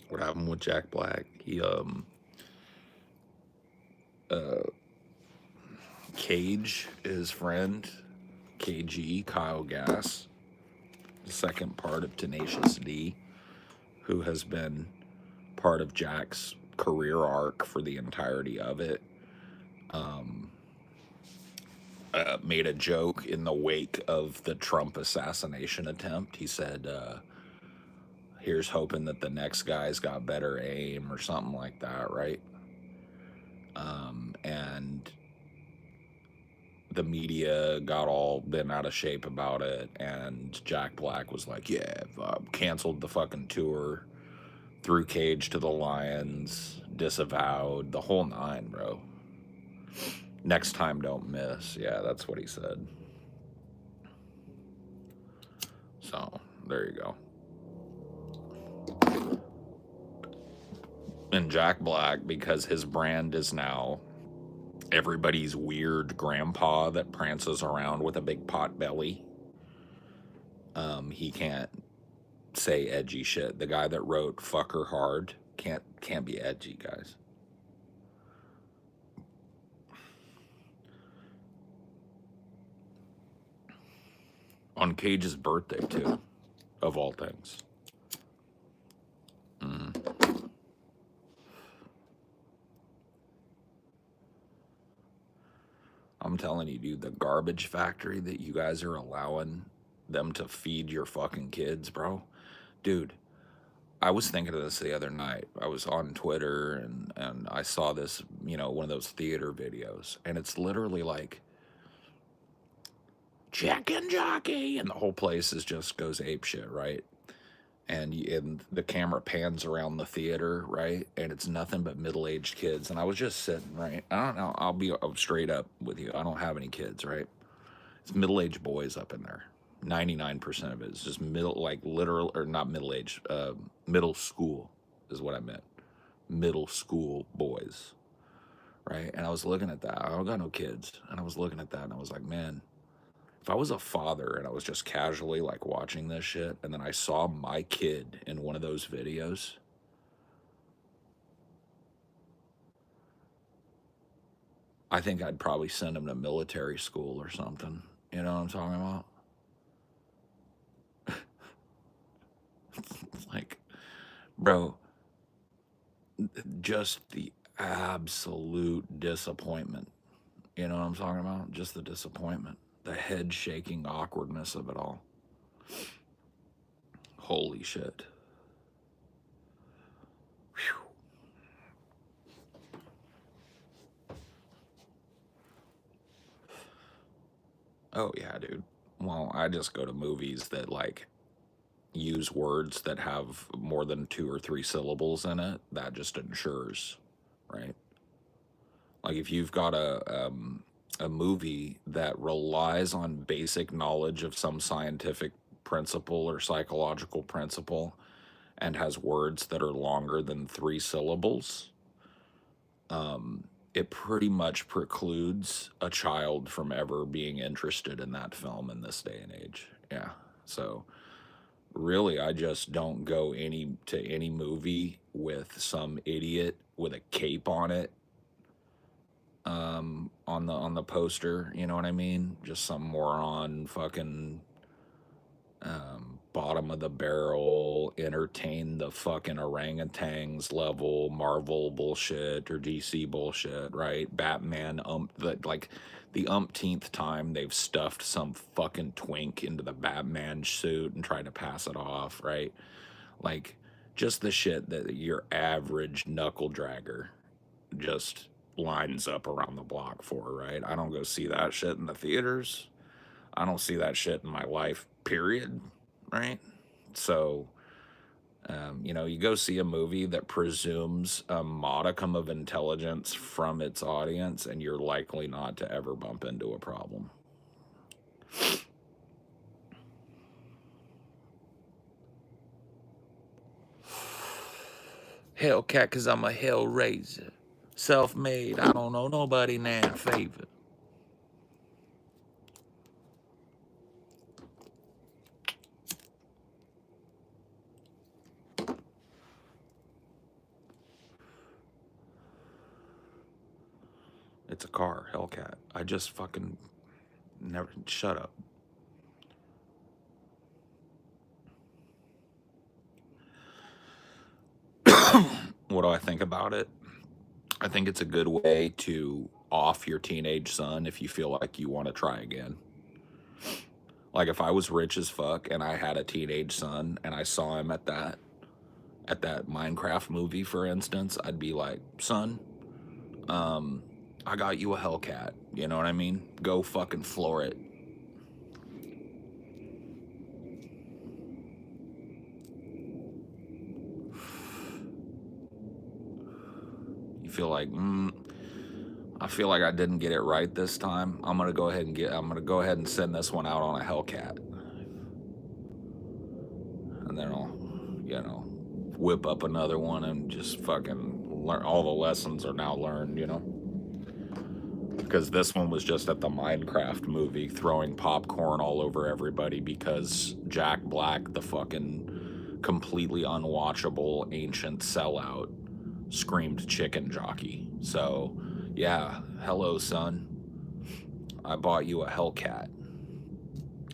What happened with Jack Black? He Cage, his friend, KG, Kyle Gass, the second part of Tenacious D, who has been part of Jack's career arc for the entirety of it, made a joke in the wake of the Trump assassination attempt. He said, here's hoping that the next guy's got better aim or something like that, right? And the media got all bent out of shape about it, and Jack Black was like, yeah, canceled the fucking tour, threw Cage to the lions, disavowed, the whole nine, bro. Next time, don't miss. Yeah, that's what he said. So, there you go. And Jack Black, because his brand is now everybody's weird grandpa that prances around with a big pot belly, he can't say edgy shit. The guy that wrote "Fucker Hard" can't be edgy, guys. On Cage's birthday too, of all things. I'm telling you, dude, the garbage factory that you guys are allowing them to feed your fucking kids, bro. Dude, I was thinking of this the other night. I was on Twitter and I saw this, one of those theater videos. And it's literally like, chicken jockey. And the whole place just goes ape shit, right? And the camera pans around the theater, right? And it's nothing but middle-aged kids. And I was just sitting, right? I don't know. I'll be straight up with you. I don't have any kids, right? It's middle-aged boys up in there. 99% of it is just literal, or not middle-aged, middle school is what I meant. Middle school boys, right? And I was looking at that. I don't got no kids. And I was looking at that and I was like, man, if I was a father and I was just casually like watching this shit and then I saw my kid in one of those videos, I think I'd probably send him to military school or something. You know what I'm talking about? Like, bro, just the absolute disappointment. You know what I'm talking about? Just the disappointment. The head shaking awkwardness of it all. Holy shit. Whew. Oh, yeah, dude. Well, I just go to movies that like use words that have more than 2 or 3 syllables in it. That just ensures, right? Like if you've got a movie that relies on basic knowledge of some scientific principle or psychological principle and has words that are longer than 3 syllables, it pretty much precludes a child from ever being interested in that film in this day and age. Yeah. So really, I just don't go to any movie with some idiot with a cape on it, on the poster, you know what I mean? Just some moron fucking bottom of the barrel, entertain the fucking orangutans level Marvel bullshit or DC bullshit, right? Batman, like the umpteenth time they've stuffed some fucking twink into the Batman suit and tried to pass it off, right? Like just the shit that your average knuckle dragger just lines up around the block for, right? I don't go see that shit in the theaters. I don't see that shit in my life, period, right? So, you go see a movie that presumes a modicum of intelligence from its audience, and you're likely not to ever bump into a problem. Hellcat, because I'm a hell raiser. Self-made, I don't know nobody named Favor. It's a car, Hellcat. I just fucking never. Shut up. What do I think about it? I think it's a good way to off your teenage son if you feel like you want to try again. Like if I was rich as fuck and I had a teenage son and I saw him at that Minecraft movie, for instance, I'd be like, son, I got you a Hellcat. You know what I mean? Go fucking floor it. You feel like, I feel like I didn't get it right this time. I'm gonna go ahead and send this one out on a Hellcat. And then I'll, whip up another one and just fucking learn. All the lessons are now learned, because this one was just at the Minecraft movie throwing popcorn all over everybody because Jack Black, the fucking completely unwatchable ancient sellout screamed chicken jockey. So, yeah, hello, son. I bought you a Hellcat,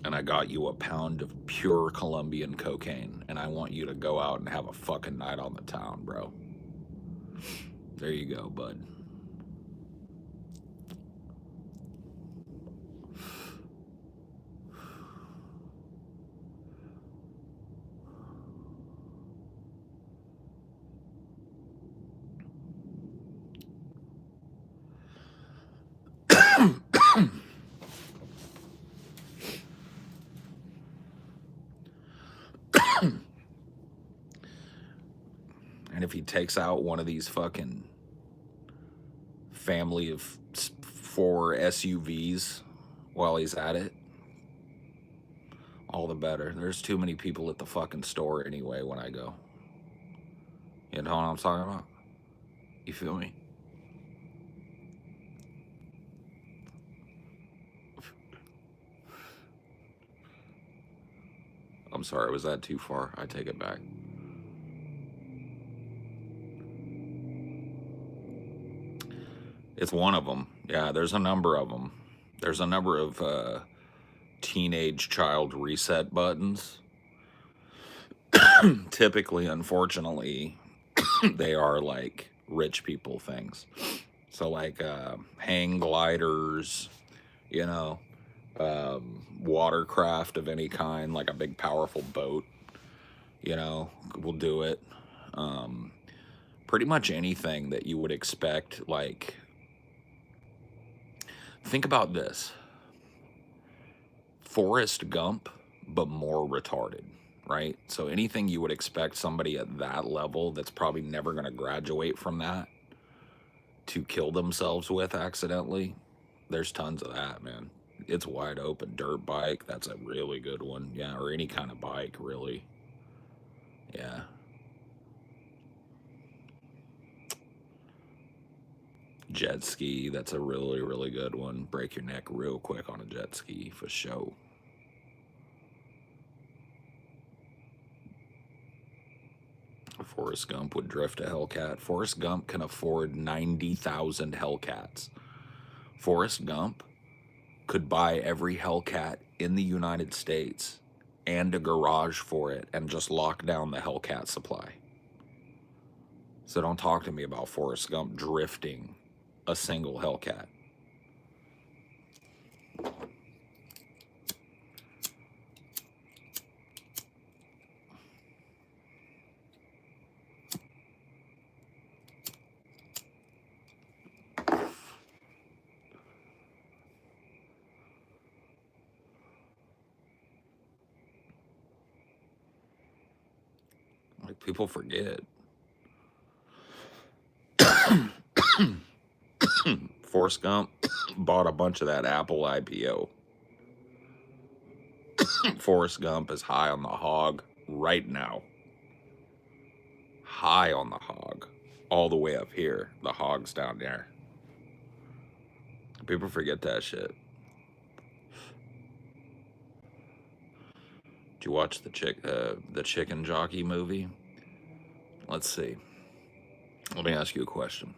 and I got you a pound of pure Colombian cocaine, and I want you to go out and have a fucking night on the town, bro. There you go, bud. And if he takes out one of these fucking family of 4 SUVs while he's at it, all the better. There's too many people at the fucking store anyway when I go. You know what I'm talking about? You feel me? I'm sorry, was that too far? I take it back. It's one of them. Yeah, there's a number of them. There's a number of teenage child reset buttons. Typically, unfortunately, they are like rich people things. So like hang gliders, you know, watercraft of any kind, like a big powerful boat, you know, will do it. Pretty much anything that you would expect, like, think about this. Forrest Gump, but more retarded, right? So anything you would expect somebody at that level that's probably never going to graduate from that to kill themselves with accidentally, there's tons of that, man. It's wide open. Dirt bike, that's a really good one. Yeah, or any kind of bike, really. Yeah. Jet ski, that's a really, really good one. Break your neck real quick on a jet ski, for sure. Forrest Gump would drift a Hellcat. Forrest Gump can afford 90,000 Hellcats. Forrest Gump could buy every Hellcat in the United States and a garage for it and just lock down the Hellcat supply. So don't talk to me about Forrest Gump drifting a single Hellcat. Like, people forget. Forrest Gump bought a bunch of that Apple IPO. Forrest Gump is high on the hog right now. High on the hog. All the way up here. The hog's down there. People forget that shit. Did you watch the Chicken Jockey movie? Let's see. Let me ask you a question.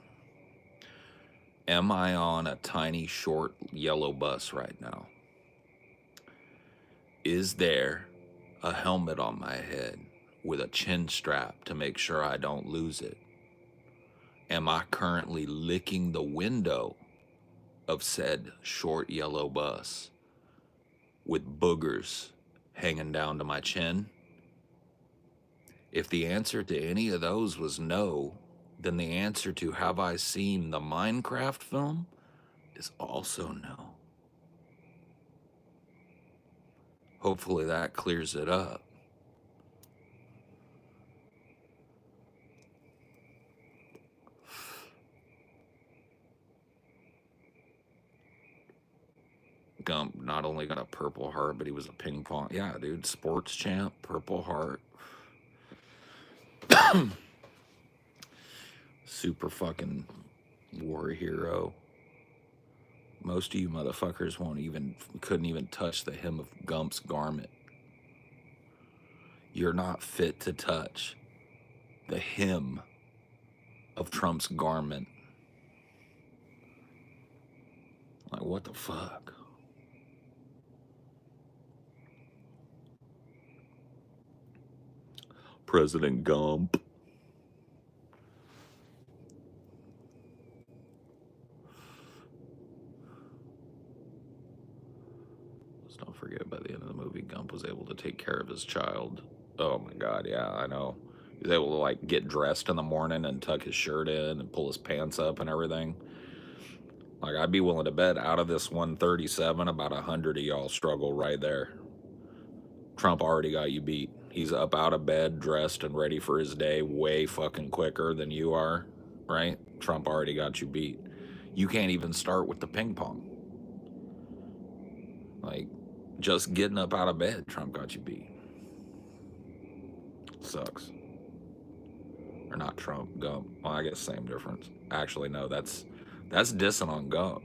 Am I on a tiny, short, yellow bus right now? Is there a helmet on my head with a chin strap to make sure I don't lose it? Am I currently licking the window of said short yellow bus with boogers hanging down to my chin? If the answer to any of those was no, then the answer to have I seen the Minecraft film is also no. Hopefully that clears it up. Gump not only got a Purple Heart, but he was a ping pong. Yeah, dude, sports champ, Purple Heart. Super fucking war hero. Most of you motherfuckers couldn't even touch the hem of Gump's garment. you're not fit to touch the hem of Trump's garment. Like, what the fuck? President Gump. Let's not forget, by the end of the movie, Gump was able to take care of his child. Oh my god, yeah, I know. He was able to, like, get dressed in the morning and tuck his shirt in and pull his pants up and everything. Like, I'd be willing to bet out of this 137, about 100 of y'all struggle right there. Trump already got you beat. He's up out of bed, dressed, and ready for his day way fucking quicker than you are, right? Trump already got you beat. You can't even start with the ping pong. Like, just getting up out of bed, Trump got you beat. Sucks. Or not Trump, Gump. Well, I guess same difference. Actually, no, that's dissing on Gump.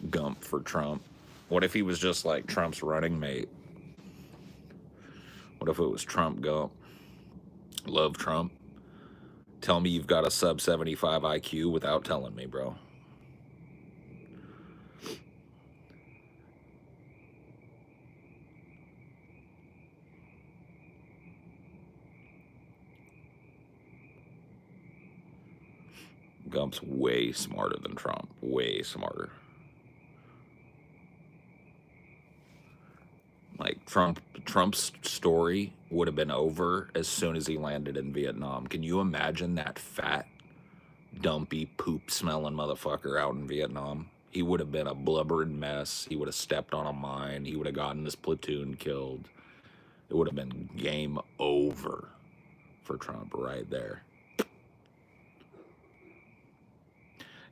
Gump for Trump. What if he was just like Trump's running mate? What if it was Trump Gump? Love Trump. Tell me you've got a sub 75 IQ without telling me, bro. Gump's way smarter than Trump. Way smarter. Like, Trump's story would have been over as soon as he landed in Vietnam. Can you imagine that fat, dumpy, poop-smelling motherfucker out in Vietnam? He would have been a blubbering mess. He would have stepped on a mine. He would have gotten his platoon killed. It would have been game over for Trump right there.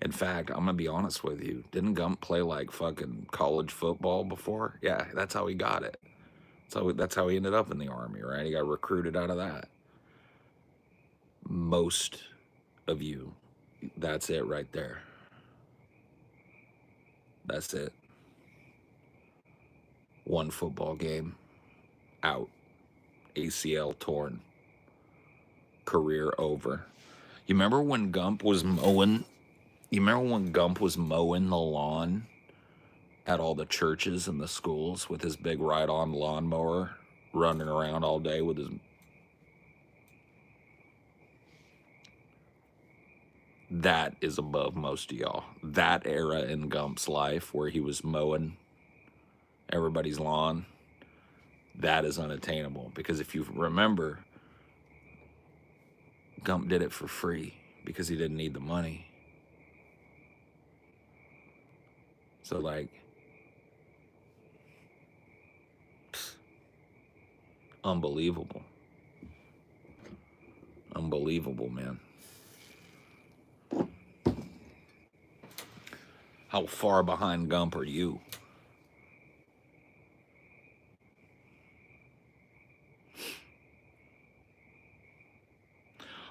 In fact, I'm gonna be honest with you. Didn't Gump play like fucking college football before? Yeah, that's how he got it. That's how he ended up in the Army, right? He got recruited out of that. Most of you, that's it right there. That's it. One football game, out. ACL torn. Career over. You remember when Gump was mowing? You remember when Gump was mowing the lawn at all the churches and the schools with his big ride-on lawnmower, running around all day with his... That is above most of y'all. That era in Gump's life where he was mowing everybody's lawn, that is unattainable. Because if you remember, Gump did it for free because he didn't need the money. So, like, unbelievable. Unbelievable, man. How far behind Gump are you?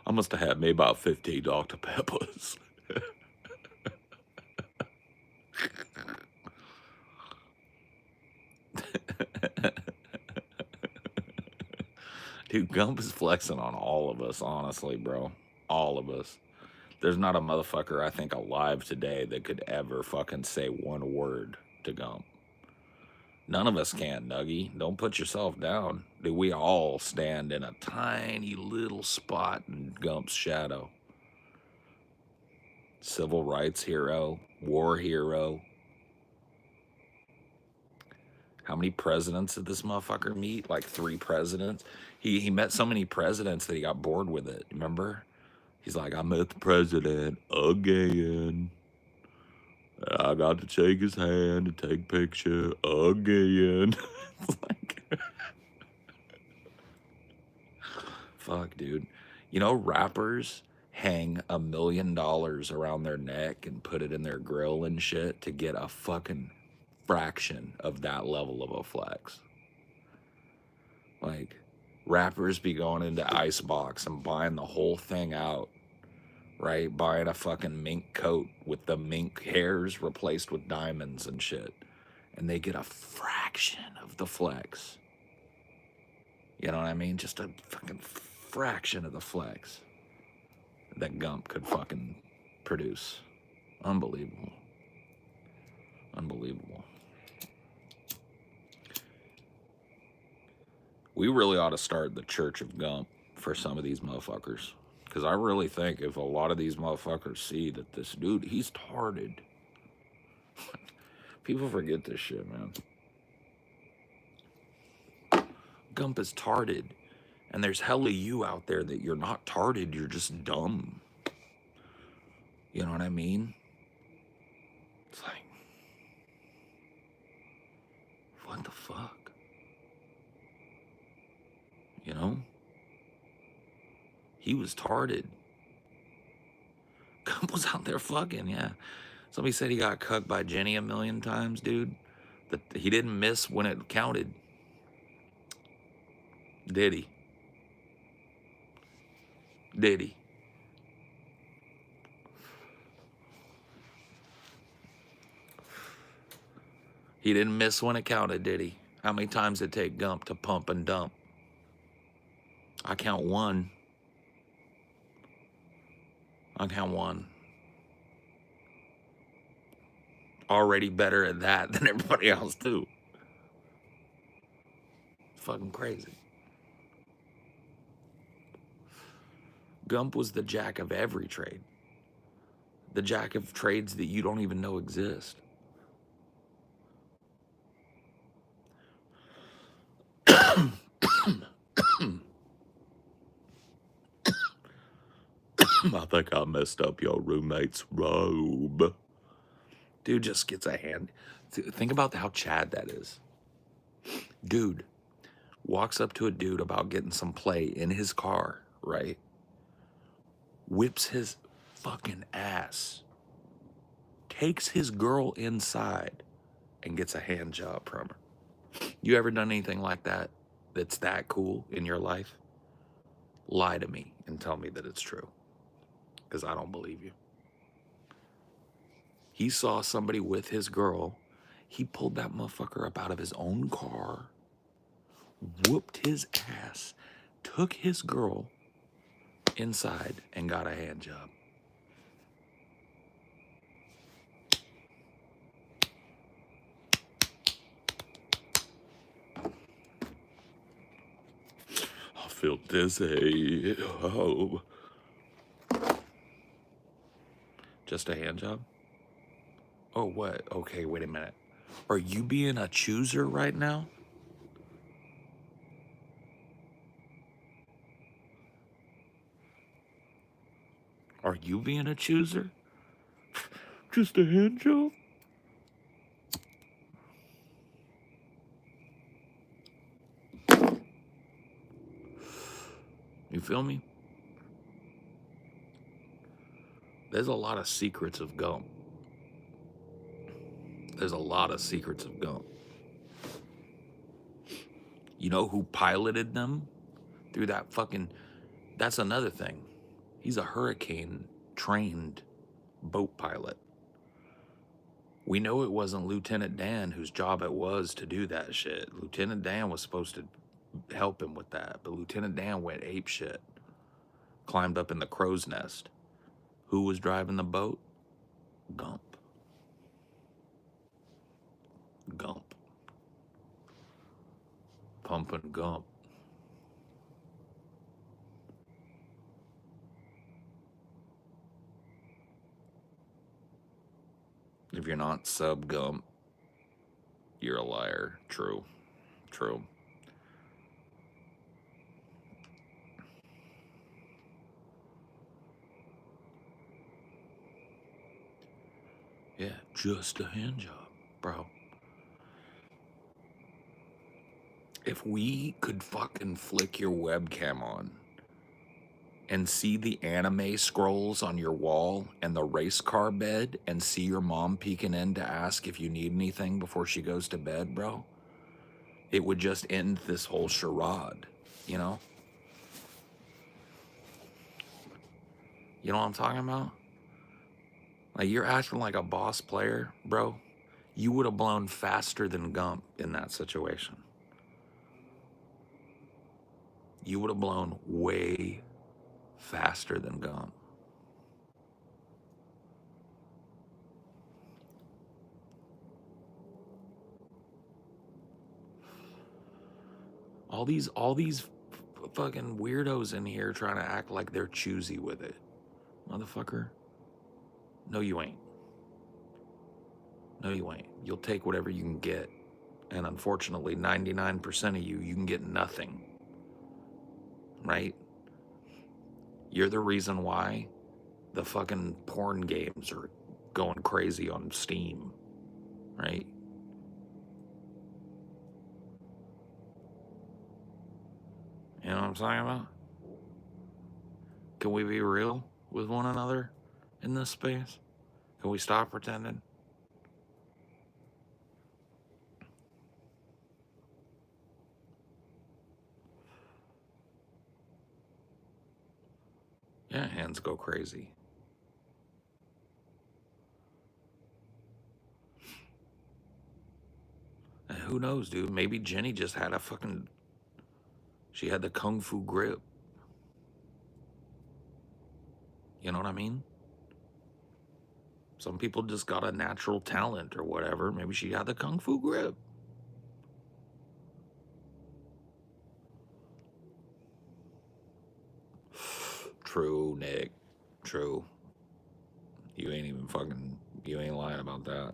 I must have had maybe about 15 Dr. Peppers. Dude, Gump is flexing on all of us, honestly, bro. All of us. There's not a motherfucker, I think, alive today that could ever fucking say one word to Gump. None of us can, Nuggie. Don't put yourself down. Dude, we all stand in a tiny little spot in Gump's shadow. Civil rights hero, war hero. How many presidents did this motherfucker meet? Like 3 presidents? He met so many presidents that he got bored with it, remember? He's like, I met the president again. I got to shake his hand and take a picture again. It's like, fuck, dude. You know, rappers hang $1 million around their neck and put it in their grill and shit to get a fucking fraction of that level of a flex. Like, rappers be going into Icebox and buying the whole thing out right? Buying a fucking mink coat with the mink hairs replaced with diamonds and shit. And they get a fraction of the flex. You know what I mean? Just a fucking fraction of the flex that Gump could fucking produce. Unbelievable. Unbelievable. We really ought to start the Church of Gump for some of these motherfuckers. Because I really think if a lot of these motherfuckers see that this dude, he's tarded. People forget this shit, man. Gump is tarded. And there's hella you out there that you're not tarded, you're just dumb. You know what I mean? It's like, what the fuck? You know? He was tarded. Gump was out there fucking, yeah. Somebody said he got cucked by Jenny a million times, dude. That he didn't miss when it counted. Did he? Did he? He didn't miss when it counted, did he? How many times did it take Gump to pump and dump? I count one. I count one. Already better at that than everybody else, too. It's fucking crazy. Gump was the jack of every trade. The jack of trades that you don't even know exist. I think I messed up your roommate's robe. Dude just gets a hand. Think about how Chad that is. Dude walks up to a dude about getting some play in his car, right? Whips his fucking ass. Takes his girl inside and gets a hand job from her. You ever done anything like that that's that cool in your life? Lie to me and tell me that it's true. Because I don't believe you. He saw somebody with his girl. He pulled that motherfucker up out of his own car, whooped his ass, took his girl inside, and got a hand job. I feel dizzy. Oh. Just a hand job? Oh, what? Okay, wait a minute. Are you being a chooser right now? Are you being a chooser? Just a hand job? You feel me? There's a lot of secrets of Gump. There's a lot of secrets of Gump. You know who piloted them through that fucking... That's another thing. He's a hurricane-trained boat pilot. We know it wasn't Lieutenant Dan whose job it was to do that shit. Lieutenant Dan was supposed to help him with that, but Lieutenant Dan went ape shit. Climbed up in the crow's nest. Who was driving the boat? Gump. Gump. Pumping Gump. If you're not sub Gump, you're a liar. True. True. Yeah, just a hand job, bro. If we could fucking flick your webcam on and see the anime scrolls on your wall and the race car bed and see your mom peeking in to ask if you need anything before she goes to bed, bro, it would just end this whole charade, you know? You know what I'm talking about? Like, you're acting like a boss player, bro. You would have blown faster than Gump in that situation. You would have blown way faster than Gump. All these fucking weirdos in here trying to act like they're choosy with it. Motherfucker. No, you ain't. No, you ain't. You'll take whatever you can get. And unfortunately, 99% of you can get nothing. Right? You're the reason why the fucking porn games are going crazy on Steam. Right? You know what I'm talking about? Can we be real with one another in this space? Can we stop pretending? Yeah, hands go crazy. And who knows, dude? Maybe Jenny just had a fucking. She had the kung fu grip. You know what I mean? Some people just got a natural talent or whatever. Maybe she had the kung fu grip. True, Nick. True. You ain't even fucking. You ain't lying about that.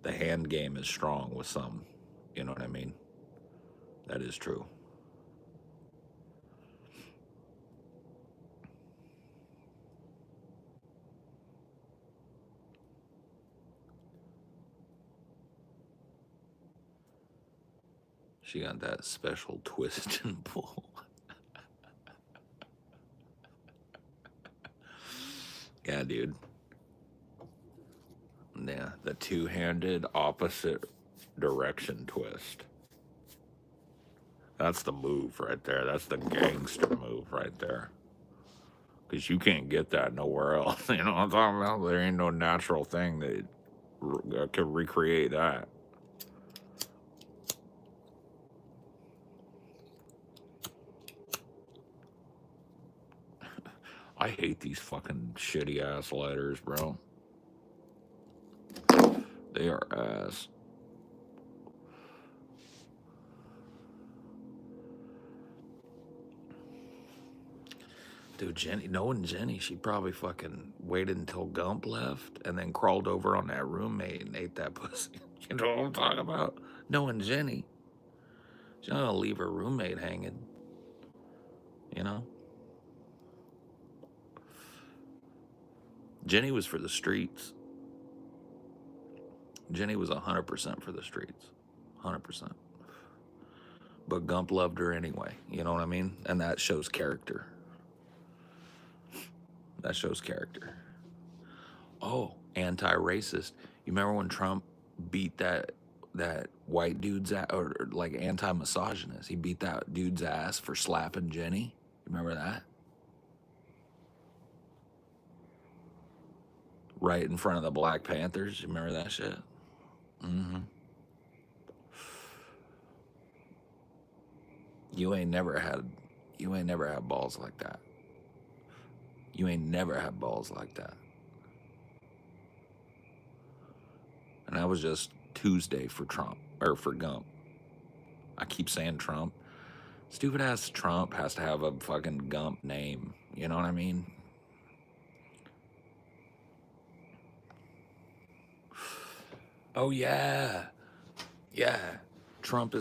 The hand game is strong with some. You know what I mean? That is true. She got that special twist and pull. Yeah, dude. Yeah, the two-handed opposite direction twist. That's the move right there. That's the gangster move right there. Because you can't get that nowhere else. You know what I'm talking about? There ain't no natural thing that can recreate that. I hate these fucking shitty ass letters, bro. They are ass. Dude, Jenny, knowing Jenny, she probably fucking waited until Gump left and then crawled over on that roommate and ate that pussy. You know what I'm talking about? Knowing Jenny, she's not gonna leave her roommate hanging. You know? Jenny was for the streets. Jenny was 100% for the streets. 100%. But Gump loved her anyway. You know what I mean? And that shows character. That shows character. Oh, anti-racist. You remember when Trump beat that white dude's ass, or like anti-misogynist? He beat that dude's ass for slapping Jenny. You remember that? Right in front of the Black Panthers. You remember that shit? Mm-hmm. You ain't never had balls like that. You ain't never had balls like that. And that was just Tuesday for Trump, or for Gump. I keep saying Trump. Stupid ass Trump has to have a fucking Gump name. You know what I mean? Oh yeah. Yeah. Trump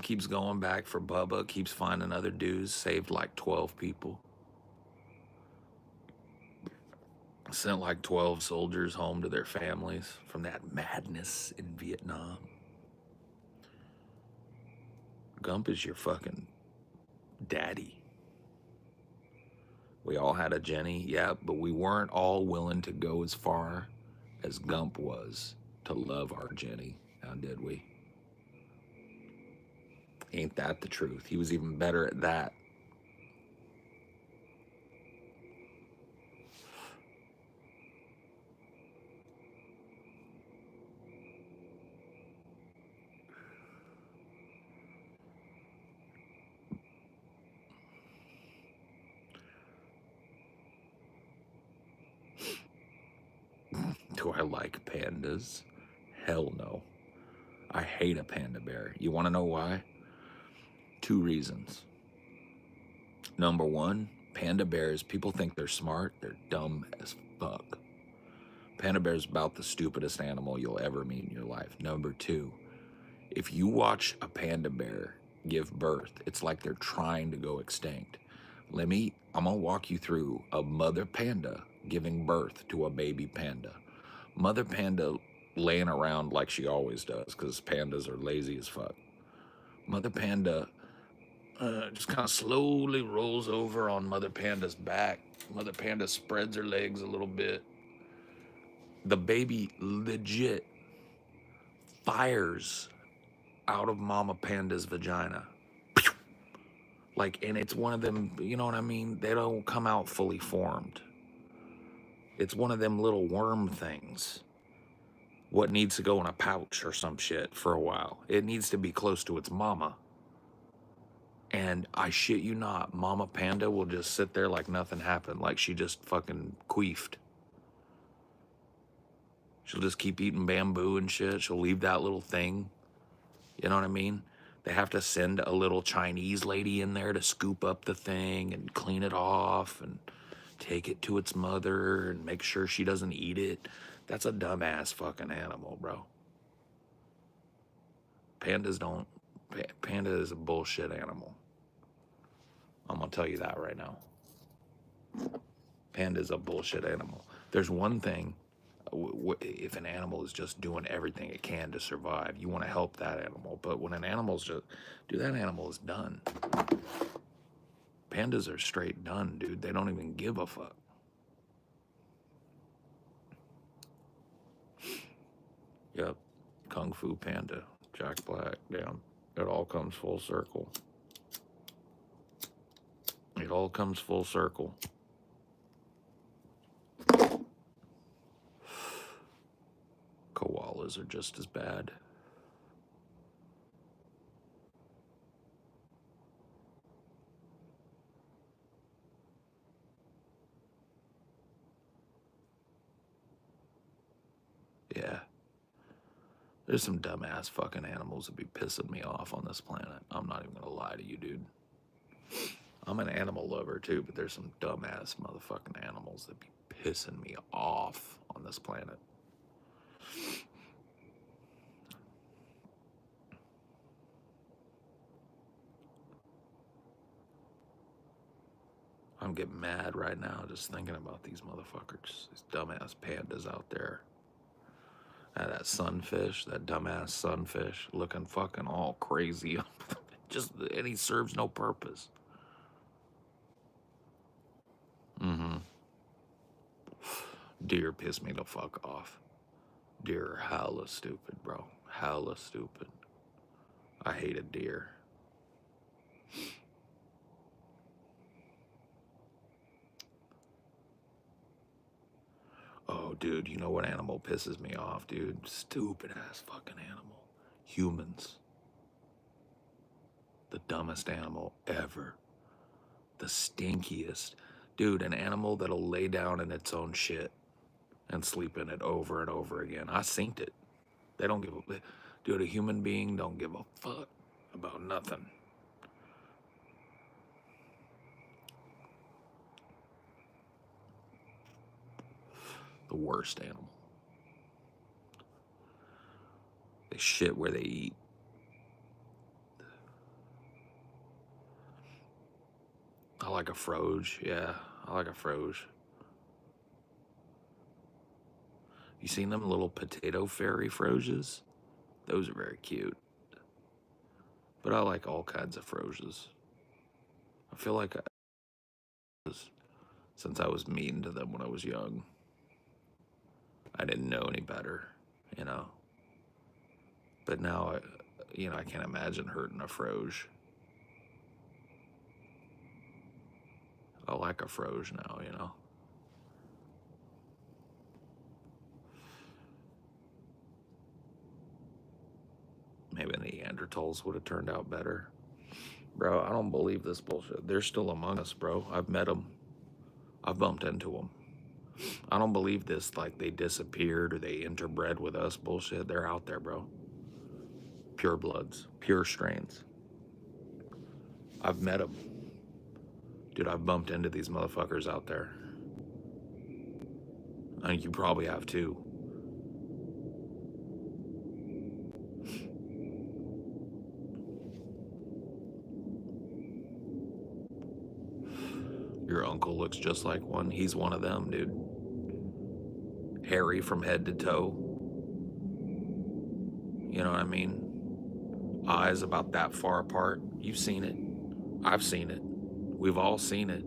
keeps going back for Bubba, keeps finding other dudes, saved like 12 people. Sent like 12 soldiers home to their families from that madness in Vietnam. Gump is your fucking daddy. We all had a Jenny, yeah, but we weren't all willing to go as far as Gump was to love our Jenny. Now, did we? Ain't that the truth? He was even better at that. like pandas? Hell no. I hate a panda bear. You want to know why? 2 reasons. Number one, panda bears, people think they're smart. They're dumb as fuck. Panda bear's about the stupidest animal you'll ever meet in your life. Number two, if you watch a panda bear give birth, it's like they're trying to go extinct. I'm gonna walk you through a mother panda giving birth to a baby panda. Mother panda laying around like she always does, because pandas are lazy as fuck. Mother panda just kind of slowly rolls over on Mother Panda's back. Mother Panda spreads her legs a little bit. The baby legit fires out of Mama Panda's vagina. Like, and it's one of them, you know what I mean? They don't come out fully formed. It's one of them little worm things. What needs to go in a pouch or some shit for a while. It needs to be close to its mama. And I shit you not, Mama Panda will just sit there like nothing happened, like she just fucking queefed. She'll just keep eating bamboo and shit. She'll leave that little thing. You know what I mean? They have to send a little Chinese lady in there to scoop up the thing and clean it off and take it to its mother and make sure she doesn't eat it. That's a dumbass fucking animal, bro. Panda is a bullshit animal. I'm gonna tell you that right now. Panda is a bullshit animal. There's one thing, if an animal is just doing everything it can to survive, you want to help that animal. But when an animal's just, dude, that animal is done. Pandas are straight done, dude. They don't even give a fuck. Yep, Kung Fu Panda, Jack Black, damn. It all comes full circle. It all comes full circle. Koalas are just as bad. Yeah. There's some dumbass fucking animals that be pissing me off on this planet. I'm not even gonna lie to you, dude. I'm an animal lover too, but there's some dumbass motherfucking animals that be pissing me off on this planet. I'm getting mad right now just thinking about these motherfuckers, these dumbass pandas out there. That sunfish, that dumbass sunfish, looking fucking all crazy. And he serves no purpose. Mm-hmm. Deer piss me the fuck off. Deer are hella stupid, bro. Hella stupid. I hate a deer. Oh, dude, you know what animal pisses me off, dude? Stupid ass fucking animal. Humans. The dumbest animal ever. The stinkiest. Dude, an animal that'll lay down in its own shit and sleep in it over and over again. I synced it. They don't give a... Dude, a human being don't give a fuck about nothing. The worst animal. They shit where they eat. I like a froge. Yeah, I like a froge. You seen them little potato fairy froges? Those are very cute. But I like all kinds of froges. I feel like since I was mean to them when I was young. I didn't know any better, you know. But now, I can't imagine hurting a froge. I like a froge now, you know. Maybe Neanderthals would have turned out better. Bro, I don't believe this bullshit. They're still among us, bro. I've met them. I've bumped into them. I don't believe this, like they disappeared or they interbred with us bullshit. They're out there, bro. Pure bloods, pure strains. I've met them. Dude, I've bumped into these motherfuckers out there. I think you probably have too. Your uncle looks just like one. He's one of them, dude. Hairy from head to toe. You know what I mean? Eyes about that far apart. You've seen it. I've seen it. We've all seen it.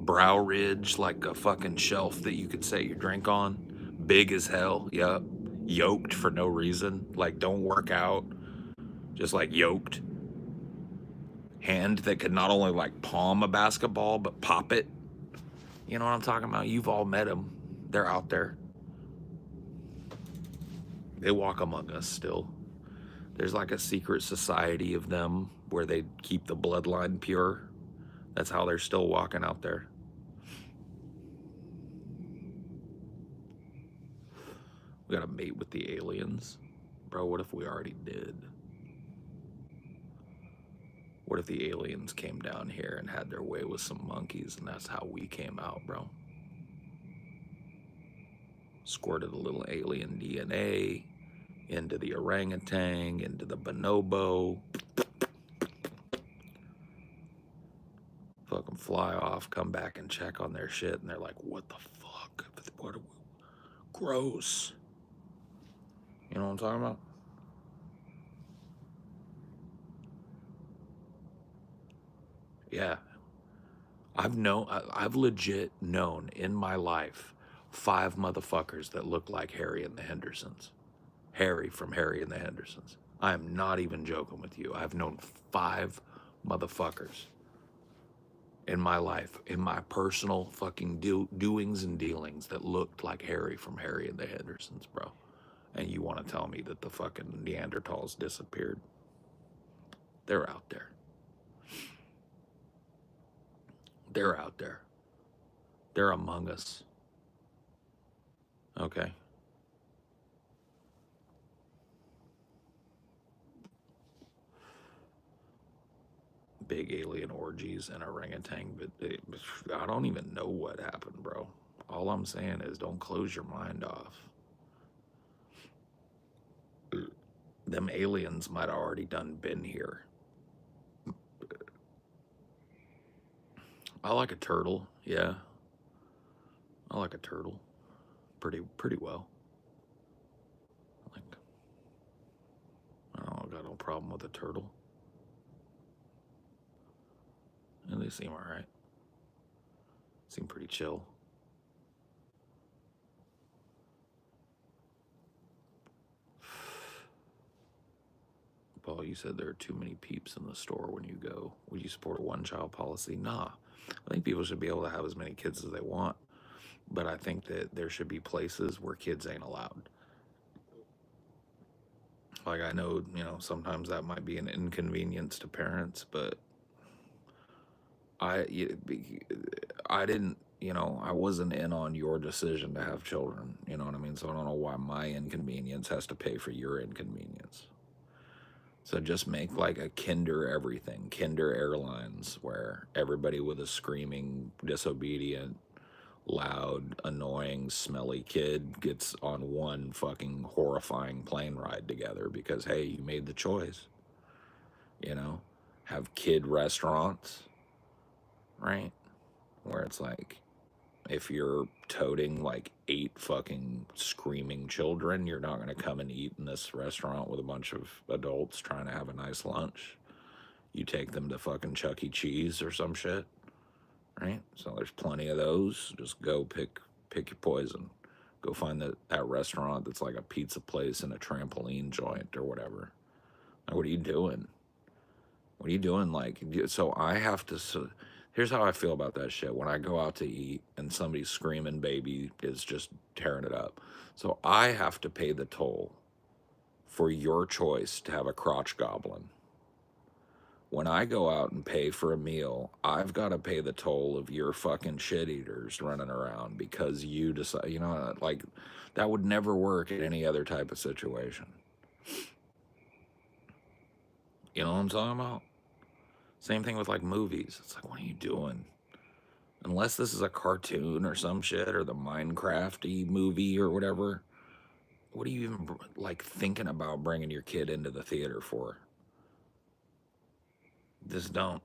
Brow ridge like a fucking shelf that you could set your drink on. Big as hell. Yup. Yoked for no reason. Like, don't work out. Just like yoked. Hand that could not only like palm a basketball, but pop it. You know what I'm talking about? You've all met them. They're out there. They walk among us still. There's like a secret society of them where they keep the bloodline pure. That's how they're still walking out there. We gotta mate with the aliens. Bro, what if we already did? What if the aliens came down here and had their way with some monkeys and that's how we came out, bro? Squirted a little alien DNA into the orangutan, into the bonobo. Fucking fly off, come back and check on their shit, and they're like, what the fuck? What are we? Gross. You know what I'm talking about? Yeah. I've legit known in my life 5 motherfuckers that look like Harry and the Hendersons. Harry from Harry and the Hendersons. I am not even joking with you. I've known 5 motherfuckers in my life, in my personal fucking doings and dealings that looked like Harry from Harry and the Hendersons, bro. And you want to tell me that the fucking Neanderthals disappeared? They're out there. They're out there. They're among us. Okay. Big alien orgies and orangutan, but I don't even know what happened, bro. All I'm saying is don't close your mind off. Them aliens might have already done been here. I like a turtle, yeah. I like a turtle. Pretty well. Like, I don't got no problem with a turtle. And they seem alright. Seem pretty chill. Paul, you said there are too many peeps in the store when you go. Would you support a one-child policy? Nah. I think people should be able to have as many kids as they want. But I think that there should be places where kids ain't allowed. Like, I know, sometimes that might be an inconvenience to parents, but I didn't, I wasn't in on your decision to have children. You know what I mean? So I don't know why my inconvenience has to pay for your inconvenience. So just make like a Kinder everything, Kinder Airlines, where everybody with a screaming, disobedient, loud, annoying, smelly kid gets on one fucking horrifying plane ride together because, hey, you made the choice. Have kid restaurants, right? Where it's like, if you're toting like 8 fucking screaming children, you're not going to come and eat in this restaurant with a bunch of adults trying to have a nice lunch. You take them to fucking Chuck E. Cheese or some shit, right? So there's plenty of those. Just go pick your poison. Go find that restaurant that's like a pizza place and a trampoline joint or whatever. Like, what are you doing? What are you doing? Like, so I have to... Here's how I feel about that shit. When I go out to eat and somebody's screaming baby is just tearing it up. So I have to pay the toll for your choice to have a crotch goblin. When I go out and pay for a meal, I've got to pay the toll of your fucking shit eaters running around because you decide, you know, like that would never work in any other type of situation. You know what I'm talking about? Same thing with like movies. It's like, what are you doing? Unless this is a cartoon or some shit or the Minecrafty movie or whatever, what are you even like thinking about bringing your kid into the theater for? Just don't.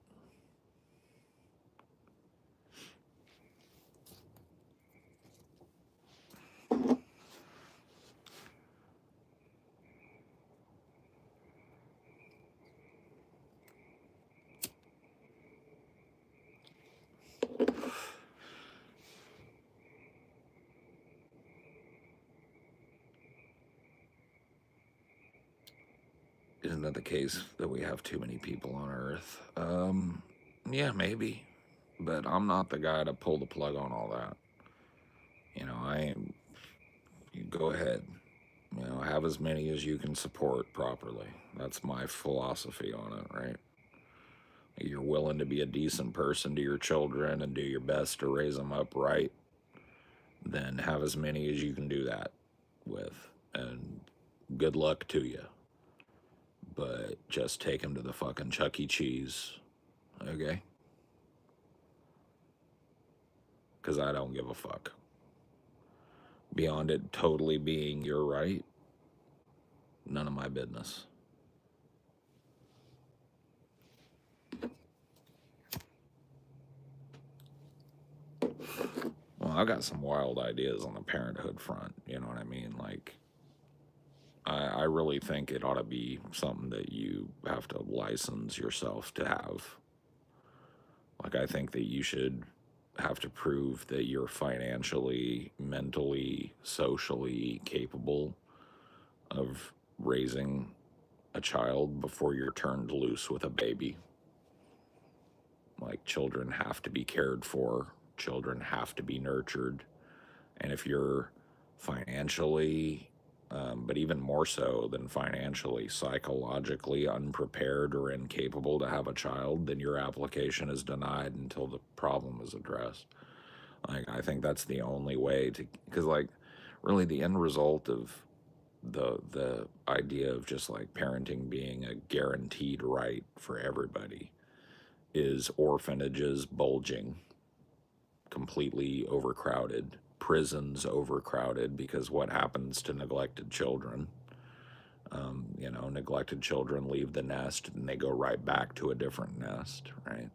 Isn't that the case that we have too many people on Earth? Yeah, maybe. But I'm not the guy to pull the plug on all that. You know, I am. You go ahead. You know, have as many as you can support properly. That's my philosophy on it, right? You're willing to be a decent person to your children and do your best to raise them up right, then have as many as you can do that with. And good luck to you. But just take them to the fucking Chuck E. Cheese, okay? Because I don't give a fuck. Beyond it totally being your right, none of my business. Well, I've got some wild ideas on the parenthood front, you know what I mean? Like, I really think it ought to be something that you have to license yourself to have. Like, I think that you should have to prove that you're financially, mentally, socially capable of raising a child before you're turned loose with a baby. Like, children have to be cared for, children have to be nurtured. And if you're financially, but even more so than financially, psychologically unprepared or incapable to have a child, then your application is denied until the problem is addressed. Like, I think that's the only way to, because like, really the end result of the idea of just like parenting being a guaranteed right for everybody is orphanages bulging, completely overcrowded, prisons overcrowded, because what happens to neglected children? You know, neglected children leave the nest and they go right back to a different nest, right?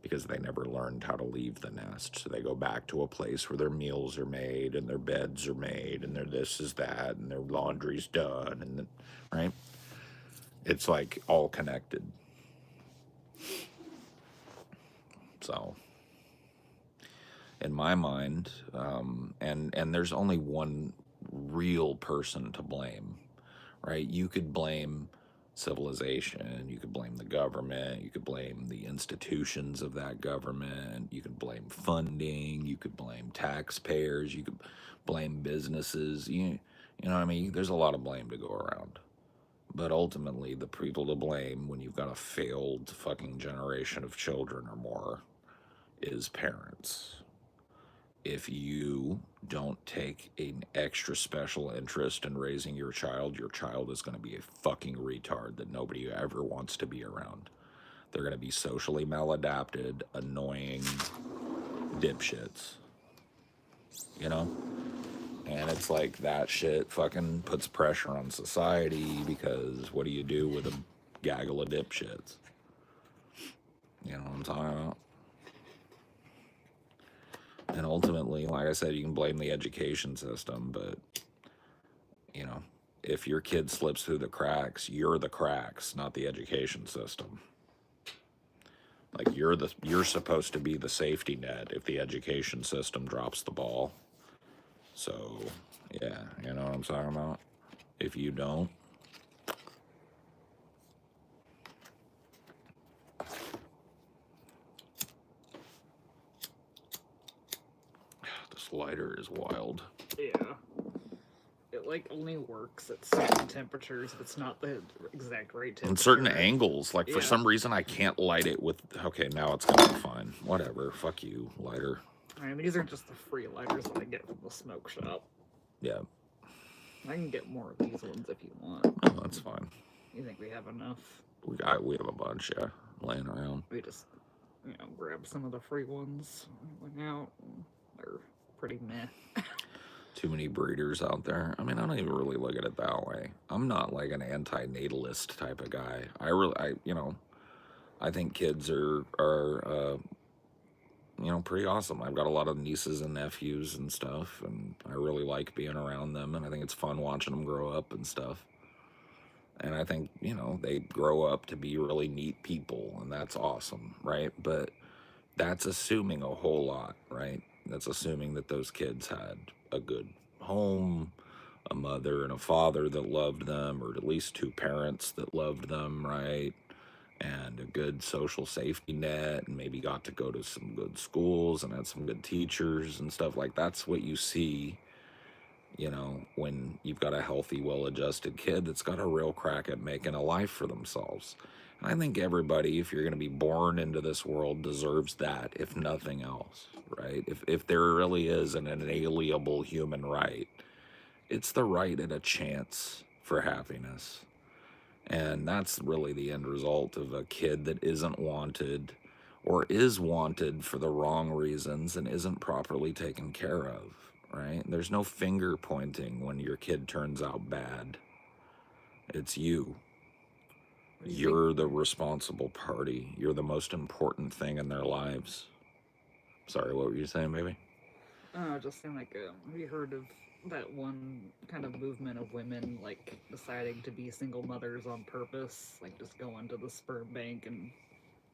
Because they never learned how to leave the nest. So they go back to a place where their meals are made and their beds are made and their this is that and their laundry's done, and right? It's like all connected. So in my mind, and there's only one real person to blame, right? You could blame civilization, you could blame the government, you could blame the institutions of that government, you could blame funding, you could blame taxpayers, you could blame businesses. You know what I mean? There's a lot of blame to go around. But ultimately, the people to blame when you've got a failed fucking generation of children or more is parents. If you don't take an extra special interest in raising your child is going to be a fucking retard that nobody ever wants to be around. They're going to be socially maladapted, annoying dipshits. You know? And it's like that shit fucking puts pressure on society, because what do you do with a gaggle of dipshits? You know what I'm talking about? And ultimately, like I said, you can blame the education system, but, you know, if your kid slips through the cracks, you're the cracks, not the education system. Like, you're supposed to be the safety net if the education system drops the ball. So, yeah, you know what I'm talking about? If you don't, this lighter is wild. Yeah. It like only works at certain temperatures. It's not the exact right temperature. And certain angles, like for some reason I can't light it with. Okay, now it's gonna be fine. Whatever. Fuck you, lighter. I mean, these are just the free lighters that I get from the smoke shop. Yeah. I can get more of these ones if you want. Oh, that's fine. You think we have enough? We have a bunch, yeah, laying around. We just, grab some of the free ones. Went out. They're pretty meh. Too many breeders out there. I mean, I don't even really look at it that way. I'm not like an anti-natalist type of guy. I think kids are pretty awesome. I've got a lot of nieces and nephews and stuff, and I really like being around them, and I think it's fun watching them grow up and stuff. And I think, they grow up to be really neat people, and that's awesome, right? But that's assuming a whole lot, right? That's assuming that those kids had a good home, a mother and a father that loved them, or at least two parents that loved them, right? And a good social safety net, and maybe got to go to some good schools and had some good teachers and stuff. Like, that's what you see, when you've got a healthy, well-adjusted kid that's got a real crack at making a life for themselves. And I think everybody, if you're going to be born into this world, deserves that, if nothing else, right? If there really is an inalienable human right, it's the right at a chance for happiness. And that's really the end result of a kid that isn't wanted or is wanted for the wrong reasons and isn't properly taken care of, right? There's no finger pointing when your kid turns out bad. It's you. You're the responsible party. You're the most important thing in their lives. Sorry, what were you saying, baby? Just saying, like, have you heard of that one kind of movement of women, like, deciding to be single mothers on purpose? Like, just going to the sperm bank and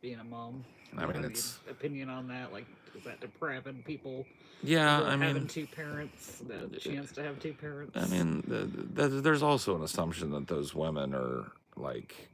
being a mom? I mean, it's... opinion on that? Like, is that depriving people? Yeah, having two parents, the chance to have two parents? I mean, there's also an assumption that those women are, like...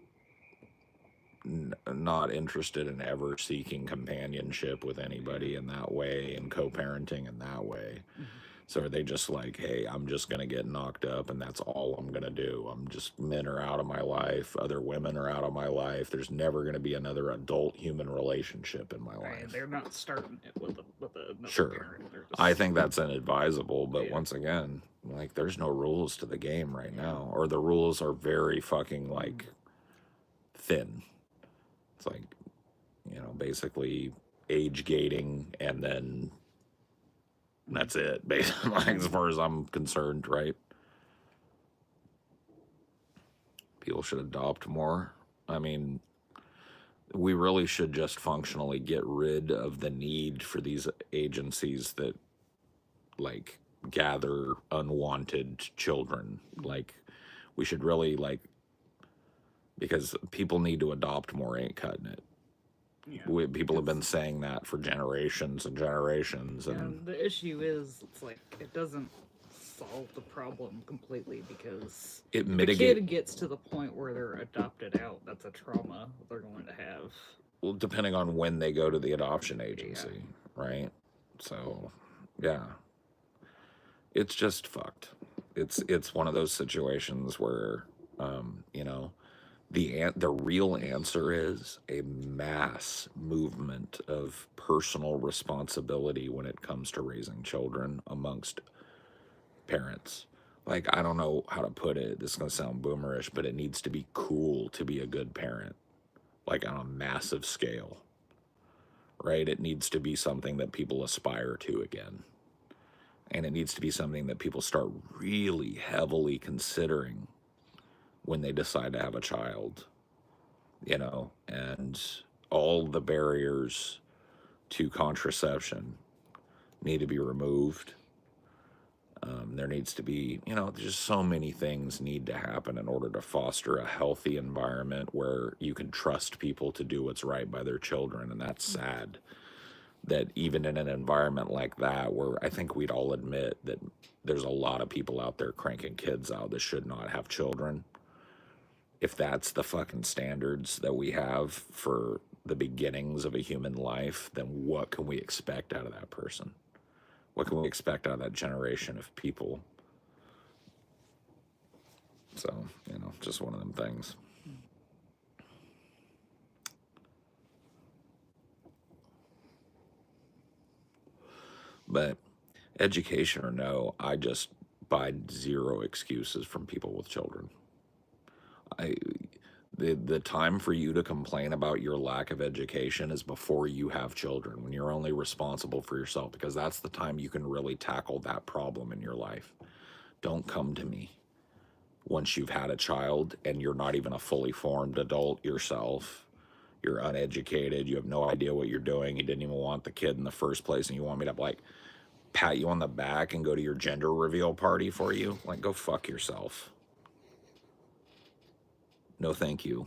not interested in ever seeking companionship with anybody in that way and co-parenting in that way. Mm-hmm. So are they just like, hey, I'm just going to get knocked up and that's all I'm going to do. Men are out of my life. Other women are out of my life. There's never going to be another adult human relationship in my life. They're not starting it with another sure. parent. Just... I think that's inadvisable, but once again, like, there's no rules to the game right now, or the rules are very fucking, like, thin. It's like, basically age gating, and then that's it, basically, as far as I'm concerned, right? People should adopt more. I mean, we really should just functionally get rid of the need for these agencies that, like, gather unwanted children. Like, we should really, like, because people need to adopt more, ain't cutting it. Yeah, people have been saying that for generations and generations. And the issue is, it's like, it doesn't solve the problem completely, because if the kid gets to the point where they're adopted out, that's a trauma they're going to have. Well, depending on when they go to the adoption agency, right? So, yeah. It's just fucked. It's one of those situations where, the real answer is a mass movement of personal responsibility when it comes to raising children amongst parents. Like, I don't know how to put it. This is going to sound boomerish, but it needs to be cool to be a good parent, like on a massive scale, right? It needs to be something that people aspire to again. And it needs to be something that people start really heavily considering when they decide to have a child, and all the barriers to contraception need to be removed. There needs to be, just so many things need to happen in order to foster a healthy environment where you can trust people to do what's right by their children. And that's sad that even in an environment like that, where I think we'd all admit that there's a lot of people out there cranking kids out that should not have children. If that's the fucking standards that we have for the beginnings of a human life, then what can we expect out of that person? What can we expect out of that generation of people? So, just one of them things. But education or no, I just buy zero excuses from people with children. I the time for you to complain about your lack of education is before you have children, when you're only responsible for yourself, because that's the time you can really tackle that problem in your life. Don't come to me once you've had a child and you're not even a fully formed adult yourself. You're uneducated, you have no idea what you're doing, you didn't even want the kid in the first place, and you want me to like pat you on the back and go to your gender reveal party for you. Like, go fuck yourself. No thank you.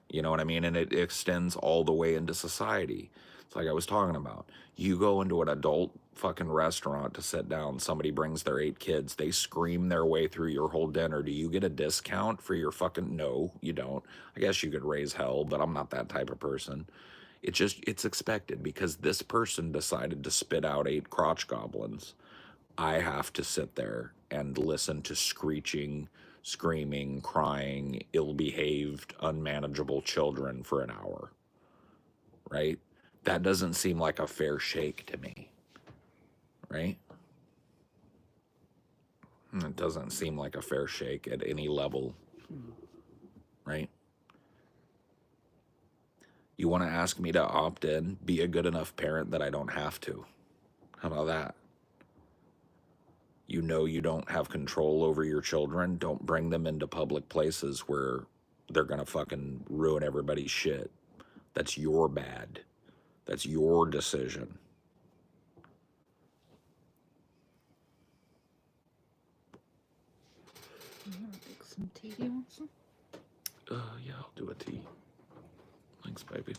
You know what I mean? And it extends all the way into society. It's like I was talking about. You go into an adult fucking restaurant to sit down, somebody brings their 8 kids, they scream their way through your whole dinner. Do you get a discount for your fucking... No, you don't. I guess you could raise hell, but I'm not that type of person. It's expected because this person decided to spit out 8 crotch goblins. I have to sit there and listen to screeching, screaming, crying, ill-behaved, unmanageable children for an hour, right? That doesn't seem like a fair shake to me, right? It doesn't seem like a fair shake at any level, right? You want to ask me to opt in, be a good enough parent that I don't have to. How about that? You know you don't have control over your children. Don't bring them into public places where they're going to fucking ruin everybody's shit. That's your bad. That's your decision. I'm gonna make some tea. Do you want some? Yeah, I'll do a tea. Thanks, baby.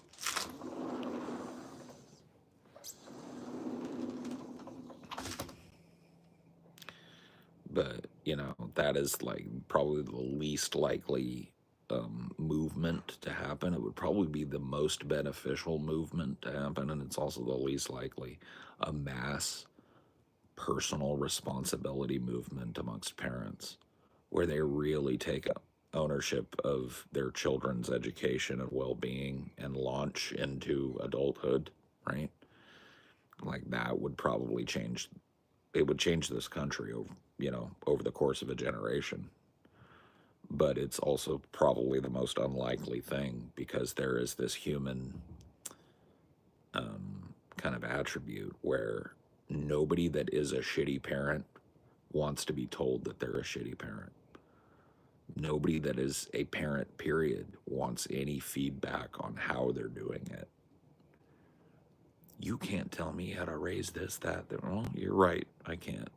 But, that is like probably the least likely movement to happen. It would probably be the most beneficial movement to happen, and it's also the least likely a mass personal responsibility movement amongst parents where they really take ownership of their children's education and well-being and launch into adulthood, right? Like that would probably change. It would change this country over the course of a generation. But it's also probably the most unlikely thing because there is this human kind of attribute where nobody that is a shitty parent wants to be told that they're a shitty parent. Nobody that is a parent, period, wants any feedback on how they're doing it. You can't tell me how to raise this, that. Well, you're right, I can't.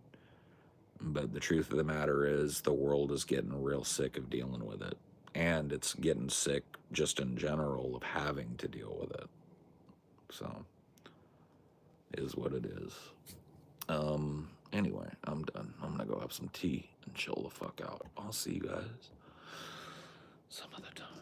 But the truth of the matter is the world is getting real sick of dealing with it. And it's getting sick just in general of having to deal with it. So, it is what it is. Anyway, I'm done. I'm gonna go have some tea and chill the fuck out. I'll see you guys some other time.